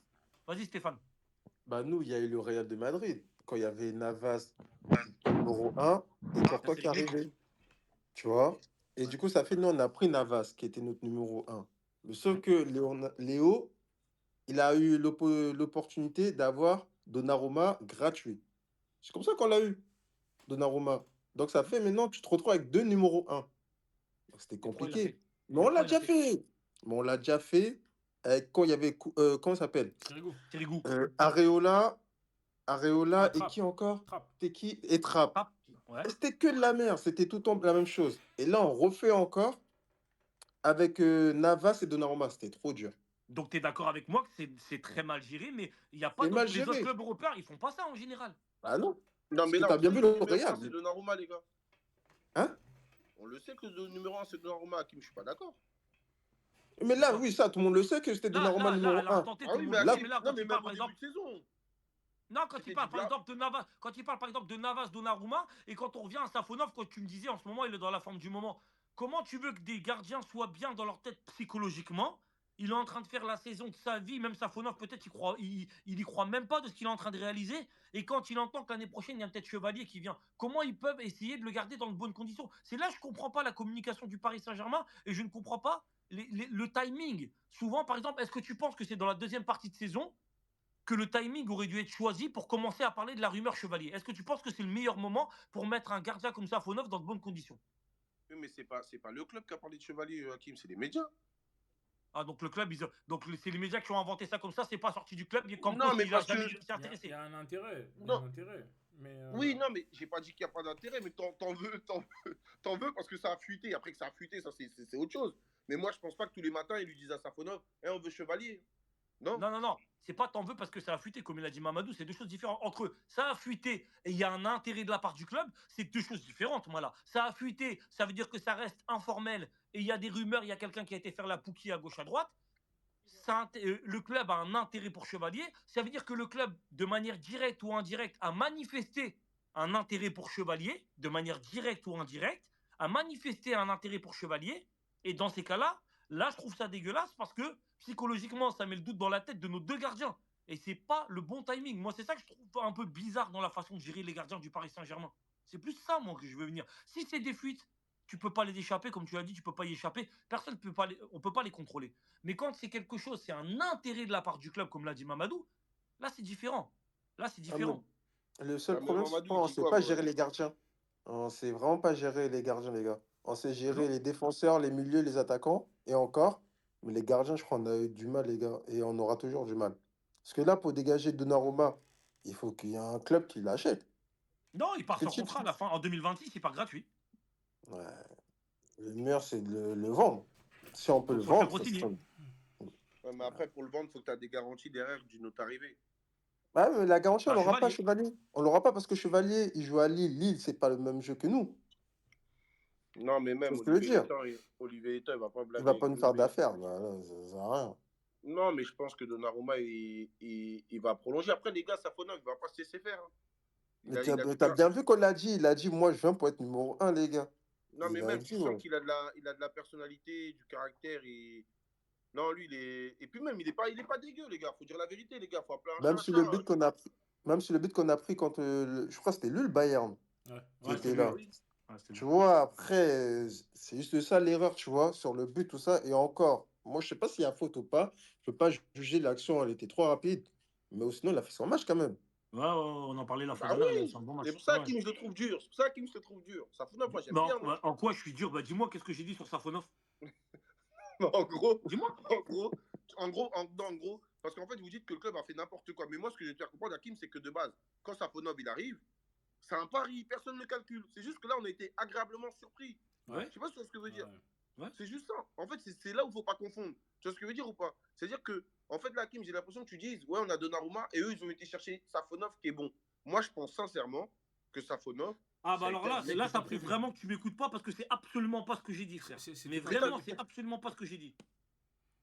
Vas-y Stéphane. Bah, nous, il y a eu le Real de Madrid, quand il y avait Navas numéro 1 et Ça, Courtois c'est qui les Grecos. arrivait. Tu vois? Et du coup, ça fait, nous, on a pris Navas, qui était notre numéro 1. Mais sauf que Léo, il a eu l'opportunité d'avoir Donnarumma gratuit. C'est comme ça qu'on l'a eu, Donnarumma. Donc, ça fait maintenant, tu te retrouves avec deux numéros 1. Donc, c'était Et pourquoi il l'a fait? compliqué. Mais Et on l'a pourquoi il l'a déjà fait? fait. Mais on l'a déjà fait quand il y avait, comment ça s'appelle? Sirigu. Sirigu. Areola et Trapp. qui encore? Trapp. C'était qui? Et Trapp. Hop. Ouais. Et c'était que de la merde, c'était tout le temps la même chose. Et là, on refait encore avec Navas et Donnarumma. C'était trop dur. Donc tu es d'accord avec moi que c'est très mal géré, mais il n'y a pas C'est mal les autres géré. clubs européens, ils font pas ça en général. Ah non. non, Parce mais que là, tu as on bien sait vu que le le numéro 1, Real. c'est Donnarumma, les gars. Hein? On le sait que le numéro 1, c'est Donnarumma, Hakim, je suis pas d'accord. Mais là, Pourquoi? oui, ça, tout le monde le sait que c'était Donnarumma Là, à numéro 1. l'instant T, Ah tout le oui, monde mais le sait, Là, mais Hakim, là, non, quand mais il même parle au par début exemple. de saison, Non, quand il c'était du parle par bien. exemple de Navas, quand il parle par exemple de Navas, Donnarumma, et quand on revient à Safonov, quand tu me disais en ce moment, il est dans la forme du moment. Comment tu veux que des gardiens soient bien dans leur tête psychologiquement? Il est en train de faire la saison de sa vie, même Safonov, peut-être il y croit même pas de ce qu'il est en train de réaliser. Et quand il entend que l'année prochaine, il y a peut-être Chevalier qui vient, comment ils peuvent essayer de le garder dans de bonnes conditions? C'est là que je comprends pas la communication du Paris Saint-Germain et je ne comprends pas le timing. Souvent, par exemple, est-ce que tu penses que c'est dans la deuxième partie de saison que le timing aurait dû être choisi pour commencer à parler de la rumeur Chevalier? Est-ce que tu penses que c'est le meilleur moment pour mettre un gardien comme Safonov dans de bonnes conditions? Oui, mais c'est pas le club qui a parlé de Chevalier, Hakim, c'est les médias. Ah, donc le club, donc c'est les médias qui ont inventé ça comme ça, c'est pas sorti du club, comme quoi Non, mais il a parce jamais que. s'est Il y intéressé. a un intérêt. Il y a Non, un intérêt. Mais oui, non, mais j'ai pas dit qu'il n'y a pas d'intérêt, mais t'en veux parce que ça a fuité. Après que ça a fuité, ça c'est autre chose. Mais moi, je pense pas que tous les matins, ils lui disent à Safonov, eh, on veut Chevalier. Non? Non, non, non, c'est pas t'en veux parce que ça a fuité, comme il a dit Mamadou, c'est deux choses différentes. Entre eux, ça a fuité et il y a un intérêt de la part du club, c'est deux choses différentes, voilà. Ça a fuité, ça veut dire que ça reste informel et il y a des rumeurs, il y a quelqu'un qui a été faire la pouquille à gauche à droite. Le club a un intérêt pour Chevalier, ça veut dire que le club, de manière directe ou indirecte, a manifesté un intérêt pour Chevalier, de manière directe ou indirecte, a manifesté un intérêt pour Chevalier, et dans ces cas-là, là, je trouve ça dégueulasse parce que psychologiquement, ça met le doute dans la tête de nos deux gardiens. Et c'est pas le bon timing. Moi, c'est ça que je trouve un peu bizarre dans la façon de gérer les gardiens du Paris Saint-Germain. C'est plus ça, moi, que je veux venir. Si c'est des fuites, tu peux pas les échapper, comme tu l'as dit, tu peux pas y échapper. Personne ne peut pas on peut pas les contrôler. Mais quand c'est quelque chose, c'est un intérêt de la part du club, comme l'a dit Mamadou, là c'est différent. Là c'est ah, mais différent. le seul Ah, mais problème, c'est Mamadou, il qu'on ne dit sait quoi, pas gérer Mamadou? les gardiens. On ne sait vraiment pas gérer les gardiens, les gars. On sait gérer Non, les défenseurs, les milieux, les attaquants, et encore. Mais les gardiens, je crois qu'on a eu du mal, les gars. Et on aura toujours du mal. Parce que là, pour dégager Donnarumma, il faut qu'il y ait un club qui l'achète. non, il part Que sans tu... contrat à la fin. En 2026, il part gratuit. Ouais, le meilleur, c'est de le vendre. Si on peut Donc le faut le faire vendre, ça re-signer. serait... Ouais, mais après, pour le vendre, il faut que tu as des garanties derrière d'une autre arrivée. Ouais, mais la garantie, on Bah, l'aura pas, Chevalier. Chevalier. On l'aura pas parce que Chevalier, il joue à Lille. Lille, c'est pas le même jeu que nous. Non, mais C'est même ce que je veux dire. Olivier Etan, il va pas Il blaguer va avec pas nous nous. faire d'affaires. Bah, là, ça sert à rien. Non, mais je pense que Donnarumma, il va prolonger. Après, les gars, Safonov, il va pas se laisser faire. Hein. Mais Il a du t'as talent. bien vu qu'on l'a dit. Il a dit, moi, je viens pour être numéro 1, les gars. Non, Il mais est même, tu actif, sens ouais. qu'il a de la personnalité, du caractère. Non, lui, il est. Et puis même, il est pas dégueu, les gars. Faut dire la vérité, les gars. Faut appeler un chat Même un si le chat. but qu'on a pris, même si le but qu'on a pris contre, je crois que c'était lui le Bayern Ouais, qui Ouais, ouais, c'est était lui. Ah là. Ouais. oui. Ouais, c'est lui. Tu vois, après, c'est juste ça l'erreur, tu vois, sur le but, tout ça. Et encore, moi, je sais pas s'il y a faute ou pas. Je peux pas juger l'action, elle était trop rapide. Mais sinon, il a fait son match quand même. Ouais, on en parlait la fois Bah dernière, il a fait oui. un bon C'est match. pour Ouais, ça ouais. qu'il je le trouve dur. C'est pour ça qu'il je le trouve dur. Safounov, moi, j'aime Bah, bien, moi. en quoi je suis dur? Bah, dis-moi, qu'est-ce que j'ai dit sur Safonov? En gros, Dis-moi. en gros, parce qu'en fait, vous dites que le club a fait n'importe quoi. Mais moi, ce que je vais te faire comprendre, Hakim, c'est que de base, quand Safonov il arrive, c'est un pari, personne ne le calcule. C'est juste que là, on a été agréablement surpris. ouais, Je sais pas si tu vois ce que je veux dire. ouais. Ouais. C'est juste ça. En fait, c'est là où il faut pas confondre. Tu vois ce que je veux dire ou pas? C'est-à-dire que, en fait, là, Hakim, j'ai l'impression que tu dises, ouais, on a Donnarumma et eux, ils ont été chercher Safonov qui est bon. Moi, je pense sincèrement que Safonov, Ah, bah ça a alors été un là, mec. là, C'était ça pas prouve prévu. vraiment que tu m'écoutes pas parce que c'est absolument pas ce que j'ai dit, frère. Mais C'était pas C'est ça, vraiment, prévu. c'est absolument pas ce que j'ai dit.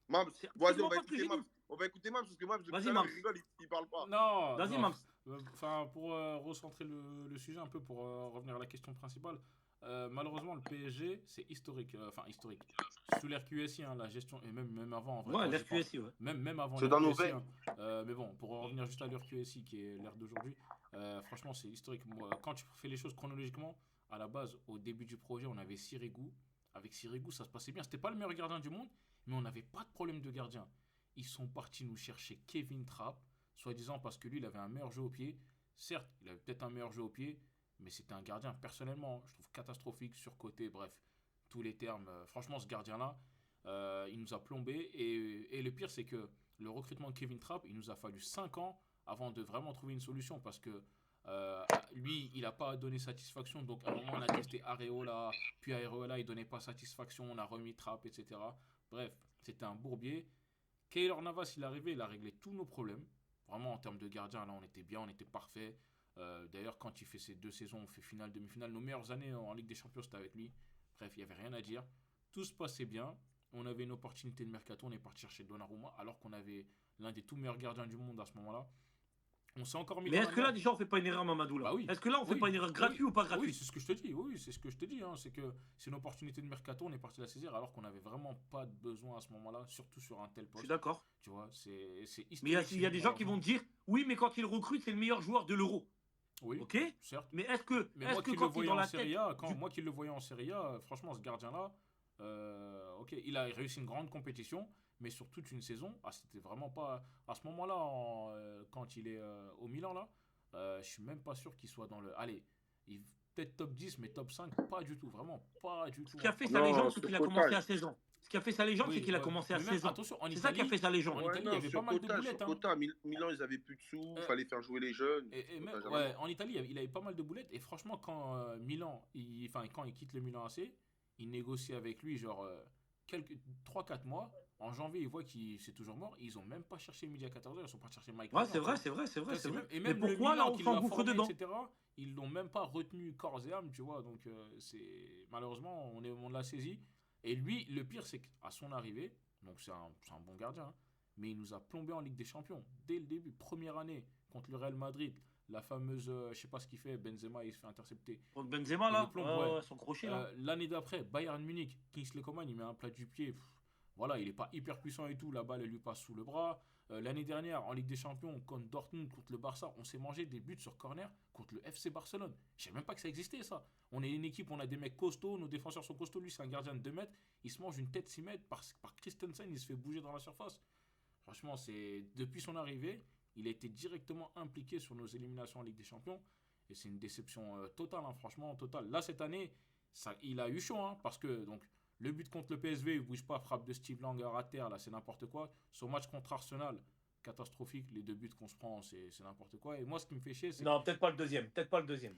Mams, C'est vas-y, absolument pas ce que j'ai dit. On va écouter Mams parce que Mams, depuis tout Vas-y, à l'heure, Mams. il rigole, il parle pas. Non, Vas-y, non. Mams. Enfin, pour recentrer le sujet un peu, pour revenir à la question principale, malheureusement, le PSG, c'est historique. Enfin, historique. Sous l'ère QSI, hein, la gestion, et même avant, en vrai, Ouais, quand j'y pense, l'RQSI, ouais. même avant C'est l'ère dans nos QSI, veines. hein, mais bon, pour revenir juste à l'ère QSI, qui est l'ère d'aujourd'hui, franchement, c'est historique. Moi, quand tu fais les choses chronologiquement, à la base, au début du projet, on avait Sirigu. Avec Sirigu, ça se passait bien. C'était pas le meilleur gardien du monde, mais on n'avait pas de problème de gardien. Ils sont partis nous chercher Kevin Trapp, soi-disant parce que lui, il avait un meilleur jeu au pied. Certes, il avait peut-être un meilleur jeu au pied, mais c'était un gardien, personnellement, je trouve catastrophique, surcoté, bref, tous les termes. Franchement, ce gardien-là, il nous a plombé. Et le pire, c'est que le recrutement de Kevin Trapp, il nous a fallu 5 ans avant de vraiment trouver une solution parce que lui, il n'a pas donné satisfaction. Donc, à un moment, on a testé Areola, puis Areola, il donnait pas satisfaction. On a remis Trapp, etc. Bref, c'était un bourbier. Keylor Navas, il est arrivé, il a réglé tous nos problèmes. Vraiment, en termes de gardien, là, on était bien, on était parfait. D'ailleurs, quand il fait ses 2 saisons, on fait finale, demi-finale. Nos meilleures années en Ligue des Champions, c'était avec lui. Bref, il n'y avait rien à dire. Tout se passait bien. On avait une opportunité de mercato. On est parti chercher Donnarumma, alors qu'on avait l'un des tout meilleurs gardiens du monde à ce moment-là. On s'est encore mis Mais dans est-ce la que là, merde. déjà, on fait pas une erreur, Mamadou, là? Bah oui, Est-ce que là, on fait oui, pas une erreur oui, gratuite ou pas oui, gratuite? c'est ce que je te dis. Oui, c'est ce que je te dis. Hein. C'est que c'est une opportunité de mercato. On est parti la saisir alors qu'on n'avait vraiment pas de besoin à ce moment-là, surtout sur un tel Je suis poste. d'accord. Tu vois, c'est Mais il historique y chez a nous, des gens qui vont malheureusement. te dire, oui, mais quand il recrute, c'est le meilleur joueur de l'Euro. Oui, Ok? certes. Mais Mais est-ce moi que qui le quand il est voyais dans en la Serie tête A, du. moi qui le voyais en Serie A, franchement, ce gardien-là, ok, il a réussi une grande compétition, mais sur toute une saison, c'était vraiment pas. À ce moment-là, quand il est au Milan, là, je suis même pas sûr qu'il soit dans le. Allez, peut-être top 10, mais top 5, pas du tout, vraiment pas du Ce tout. qui a Hein. fait sa Non, légende, c'est sur qu'il a commencé à Cotal. 16 ans. Ce qui a fait sa légende, c'est Oui, qu'il a ouais. commencé à Mais même, 16 ans. attention, C'est ça qui a fait sa légende. En Ouais, Italie, il y non, avait pas mal de boulettes. Hein. Milan, ils avaient plus de sous, Euh, fallait faire jouer les jeunes. et même, Cotal, jamais ouais, mort. en Italie, il avait pas mal de boulettes. Et franchement, quand Milan, enfin, quand il quitte le Milan AC, il négocie avec lui, genre, quelques 3-4 mois. En janvier, ils voient qu'il c'est toujours mort. Ils ont même pas cherché midi à 14h, ils sont pas chercher Mike Ouais, Maignan, c'est tu vrai, vois. c'est vrai, c'est vrai, c'est vrai. Et Mais même le pourquoi, là, Milan on qui l'a s'engouffre formé, dedans? etc., ils l'ont même pas retenu corps et âme, tu vois. Donc, malheureusement, on l'a saisi. Et lui, le pire, c'est qu'à son arrivée, donc c'est un bon gardien, hein, mais il nous a plombé en Ligue des Champions dès le début, première année contre le Real Madrid. La fameuse, je sais pas ce qu'il fait, Benzema, il se fait intercepter. Contre Benzema, Il le là, plombe, ouais. ouais, ouais, son crochet, là. L'année d'après, Bayern Munich, Kingsley Coman, il met un plat du pied. Voilà, il est pas hyper puissant et tout. La balle, elle lui passe sous le bras. L'année dernière, en Ligue des Champions, contre Dortmund, contre le Barça, on s'est mangé des buts sur corner contre le FC Barcelone. Je sais même pas que ça existait, ça. On est une équipe, on a des mecs costauds, nos défenseurs sont costauds. Lui, c'est un gardien de 2 mètres. Il se mange une tête 6 mètres par Christensen, il se fait bouger dans la surface. Franchement, depuis son arrivée, il a été directement impliqué sur nos éliminations en Ligue des Champions. Et c'est une déception totale, hein, franchement, totale. Là, cette année, il a eu chaud, hein, parce que donc, le but contre le PSV, il bouge pas, frappe de Steve Langer à terre, là, c'est n'importe quoi. Son match contre Arsenal, catastrophique. Les 2 buts qu'on se prend, c'est n'importe quoi. Et moi, ce qui me fait chier, c'est que. Non, peut-être pas le deuxième. Peut-être pas le deuxième.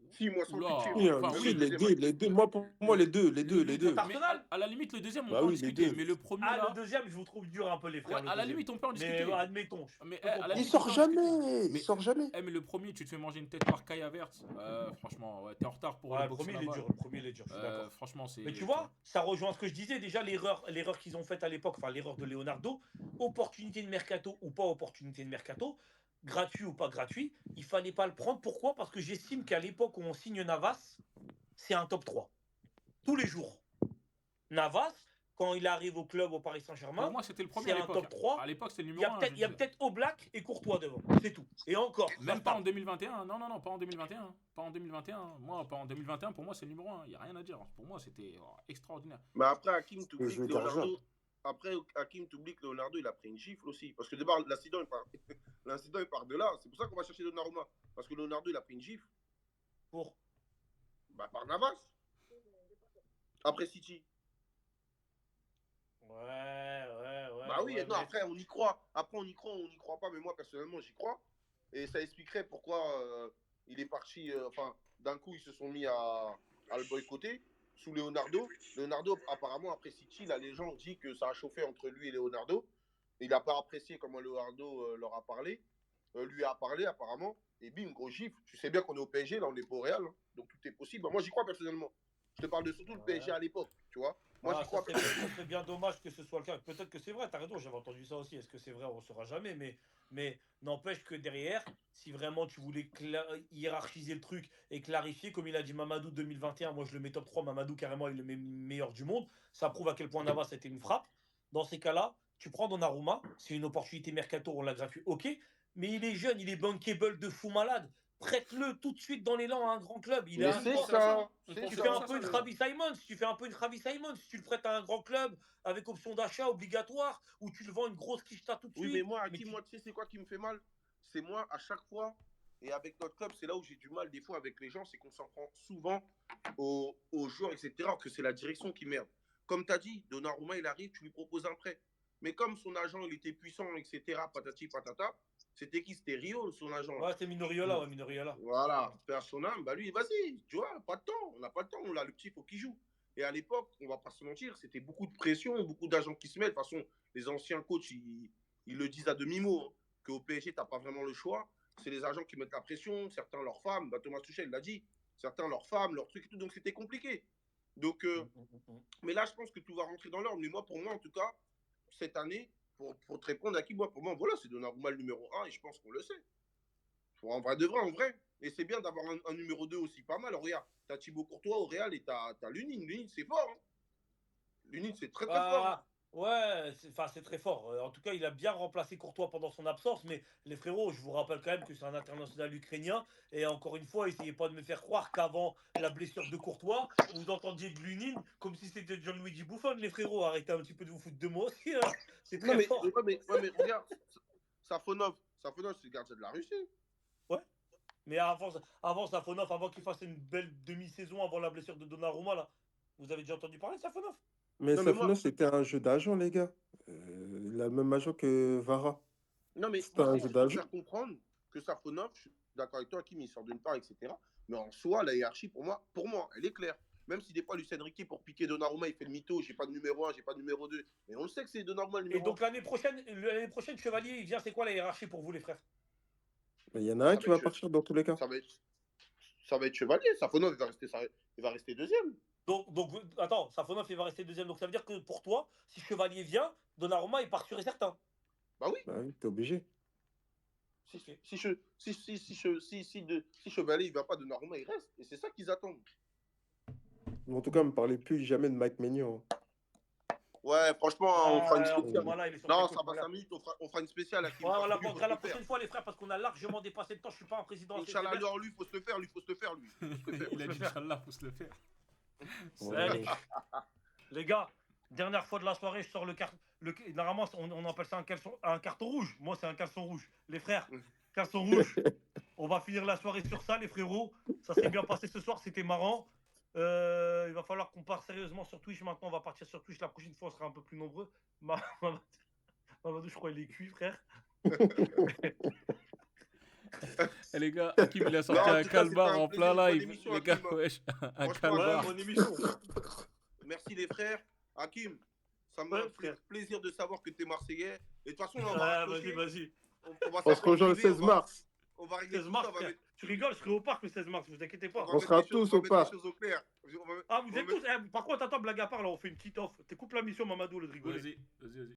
Si, moi, sans pitié. Oui, Oula, enfin si, Le oui, les deuxième, deux, les deux. Moi, pour moi, les deux, les deux, les Lui contre deux. mais Arsenal? à la limite, le deuxième, on Bah peut en oui, les discuter. deux. Mais le premier, Ah, le là, deuxième, je vous trouve dur un peu, les frères, ouais, le à la deuxième. limite, on peut en Mais discuter. admettons, je Mais peux à la Il comprendre. limite, on sort peut en discuter. jamais, il Mais, sort jamais. mais le premier, tu te fais manger une tête par Kai Havertz. Franchement, ouais, t'es en retard pour Ouais, le le boxer premier, il est là-bas. dur. Le premier, il est dur, je suis d'accord. Franchement, Mais tu c'est. vois, ça rejoint ce que je disais. Déjà, l'erreur qu'ils ont faite à l'époque, enfin, l'erreur de Leonardo, opportunité de mercato ou pas opportunité de mercato, gratuit ou pas gratuit, il fallait pas le prendre. Pourquoi? Parce que j'estime qu'à l'époque où on signe Navas, c'est un top 3. tous les jours. Navas, quand il arrive au club au Paris Saint-Germain, Pour moi, c'était le premier c'est à un l'époque. top 3. À l'époque, c'était le Il y numéro a 1. peut-être Oblak et Courtois devant. C'est tout. Et encore, ça Même se pas en tape. 2021. Non, non, non, pas en 2021. Pas en 2021. Moi, pas en 2021, pour moi, c'est le numéro 1. Il n'y a rien à dire. Pour moi, c'était extraordinaire. Mais après, Hakim, Le t'oublies jeu que d'argent. Leonardo. Après, Hakim, t'oublies que Leonardo, il a pris une gifle aussi. Parce que d'abord, l'incident, il part... l'incident, il part de là. C'est pour ça qu'on va chercher Donnarumma. Parce que Leonardo, il a pris une gifle. Pour. Bah, par Navas. Après City. Ouais. Bah oui, ouais, non, mais- après, on y croit. Après, on y croit pas. Mais moi, personnellement, j'y crois. Et ça expliquerait pourquoi il est parti. Enfin, d'un coup, ils se sont mis à le boycotter sous Leonardo. Leonardo, apparemment, après City, la légende dit que ça a chauffé entre lui et Leonardo. Il n'a pas apprécié comment Leonardo leur a parlé. Lui a parlé, apparemment. Et bim, gros gifle. Tu sais bien qu'on est au PSG, là, on n'est pas au Real. Hein. Donc tout est possible. Moi, j'y crois personnellement. Je te parle de surtout le PSG à l'époque, tu vois. Moi, j'y crois. ça serait bien dommage que ce soit le cas. Peut-être que c'est vrai, t'as raison, j'avais entendu ça aussi. Est-ce que c'est vrai, on ne saura jamais. Mais n'empêche que derrière, si vraiment tu voulais hiérarchiser le truc et clarifier, comme il a dit Mamadou 2021, moi je le mets top 3, Mamadou carrément, il le met meilleur du monde. Ça prouve à quel point Navas c'était une frappe. Dans ces cas-là, tu prends Donnarumma, c'est une opportunité mercato, on l'a gratuit, ok. Mais il est jeune, il est bankable de fou malade. Prête-le tout de suite dans l'élan à un grand club. Il Mais a un c'est sport. ça. On C'est Tu pensait fais ça. un tous à peu ça, une les gars. Travis Simons, tu fais un peu une Travis Simons, si tu le prêtes à un grand club avec option d'achat obligatoire ou tu le vends une grosse quicheta tout de Oui, suite. mais moi, Mais Hakim, moi, tu sais, c'est quoi qui me fait mal? C'est moi, à chaque fois, et avec notre club, c'est là où j'ai du mal des fois avec les gens, c'est qu'on s'en prend souvent aux joueurs, etc., que c'est la direction qui merde. Comme tu as dit, Donnarumma, il arrive, tu lui proposes un prêt. Mais comme son agent, il était puissant, etc., patati patata, c'était qui? C'était Rio, son agent. Ouais, c'est Minoriola, ouais, Minoriola. Voilà, père son âme, bah lui, vas-y, tu vois, pas de temps, on n'a pas de temps, là, le petit, il faut qu'il joue. Et à l'époque, on va pas se mentir, c'était beaucoup de pression, beaucoup d'agents qui se mettent. De toute façon, les anciens coachs, ils le disent à demi-mot, hein, qu'au PSG, tu n'as pas vraiment le choix. C'est les agents qui mettent la pression, certains leurs femmes, bah, Thomas Tuchel l'a dit, certains leurs femmes, leurs trucs et tout, donc c'était compliqué. Donc, mais là, je pense que tout va rentrer dans l'ordre. Mais moi, pour moi, en tout cas, cette année, pour te répondre à qui, moi, pour moi, voilà, c'est Donnarumma le numéro 1 et je pense qu'on le sait. En vrai de vrai, en vrai. Et c'est bien d'avoir un numéro 2 aussi pas mal. Alors, regarde, t'as Thibaut Courtois au Real et t'as Lunin. Lunin, c'est fort. Hein. Lunin, c'est très très fort. Hein. Ouais, c'est très fort. En tout cas, il a bien remplacé Courtois pendant son absence. Mais les frérots, je vous rappelle quand même que c'est un international ukrainien. Et encore une fois, essayez pas de me faire croire qu'avant la blessure de Courtois, vous entendiez de Lunin comme si c'était Gianluigi Buffon, les frérots. Arrêtez un petit peu de vous foutre de moi aussi. Hein. C'est Non, très fort. mais regarde, Safonov, c'est le gardien de la Russie. Ouais. Mais avant Safonov, avant qu'il fasse une belle demi-saison avant la blessure de Donnarumma, là, vous avez déjà entendu parler de Safonov? Mais Non, mais moi, Safonov, c'était un jeu d'agent, les gars. Il a le même agent que Vara. non, mais C'était moi, un si jeu je peux d'agent. faire comprendre que Safonov, je suis d'accord avec toi, Kim, il sort d'une part, etc. Mais en soi, la hiérarchie, pour moi, elle est claire. Même si des fois, Lucien Riquet, pour piquer Donnarumma, il fait le mytho, j'ai pas de numéro 1, j'ai pas de numéro 2. Mais on le sait que c'est Donnarumma le Et numéro 1. donc l'année prochaine, Chevalier, il vient, c'est quoi la hiérarchie pour vous, les frères? Mais il y en a Bah, un qui va partir dans tous les cas. ça va être Chevalier. Safonov, il va rester deuxième. Donc, attends, Safonov, il va rester deuxième. Donc ça veut dire que pour toi, si Chevalier vient, Donnarumma, il part sûr et certain. Bah oui. Bah oui, t'es obligé. Ok. Si Chevalier il va pas, Donnarumma il reste. Et c'est ça qu'ils attendent. Mais en tout cas, ne me parlez plus jamais de Mike Maignan. Ouais, franchement, on fera une spéciale. Voilà, il est sur Non, quelque ça va chose, 5 minutes, on fera une spéciale. Ouais, on la prendra la prochaine fois, les frères, parce qu'on a largement dépassé le temps. Je suis pas un président. Inch'Allah, alors lui, faut se le faire, lui. Il a dit Inch'Allah, faut se le faire. Ouais. Les gars, dernière fois de la soirée, je sors normalement, on appelle ça un carton rouge. Moi, c'est un caleçon rouge. Les frères, caleçon rouge. On va finir la soirée sur ça, les frérots. Ça s'est bien passé ce soir, c'était marrant. Il va falloir qu'on parte sérieusement sur Twitch. Maintenant, on va partir sur Twitch. La prochaine fois, on sera un peu plus nombreux. Mamadou, je crois qu'il est cuit, frère. Et les gars, Hakim il a sorti un calbar en plein live. Les gars, wesh, un calbar. Bonne émission. Merci les frères. Hakim, ça Ouais, me fait frère. plaisir de savoir que t'es Marseillais. Et de toute façon, on va Ah, raccrocher. vas-y. On va On se s'appeler rejoint le privé, 16 mars. On va régler 16 tout mars, ça. On va frère. mettre, Tu rigoles, je serai au parc le 16 mars, vous inquiétez pas. On sera tous au parc. choses au clair. Ah, vous êtes tous. Par contre, attends, blague à part, là, on fait une petite offre. T'écoutes la mission, Mamadou, le rigoler. Vas-y.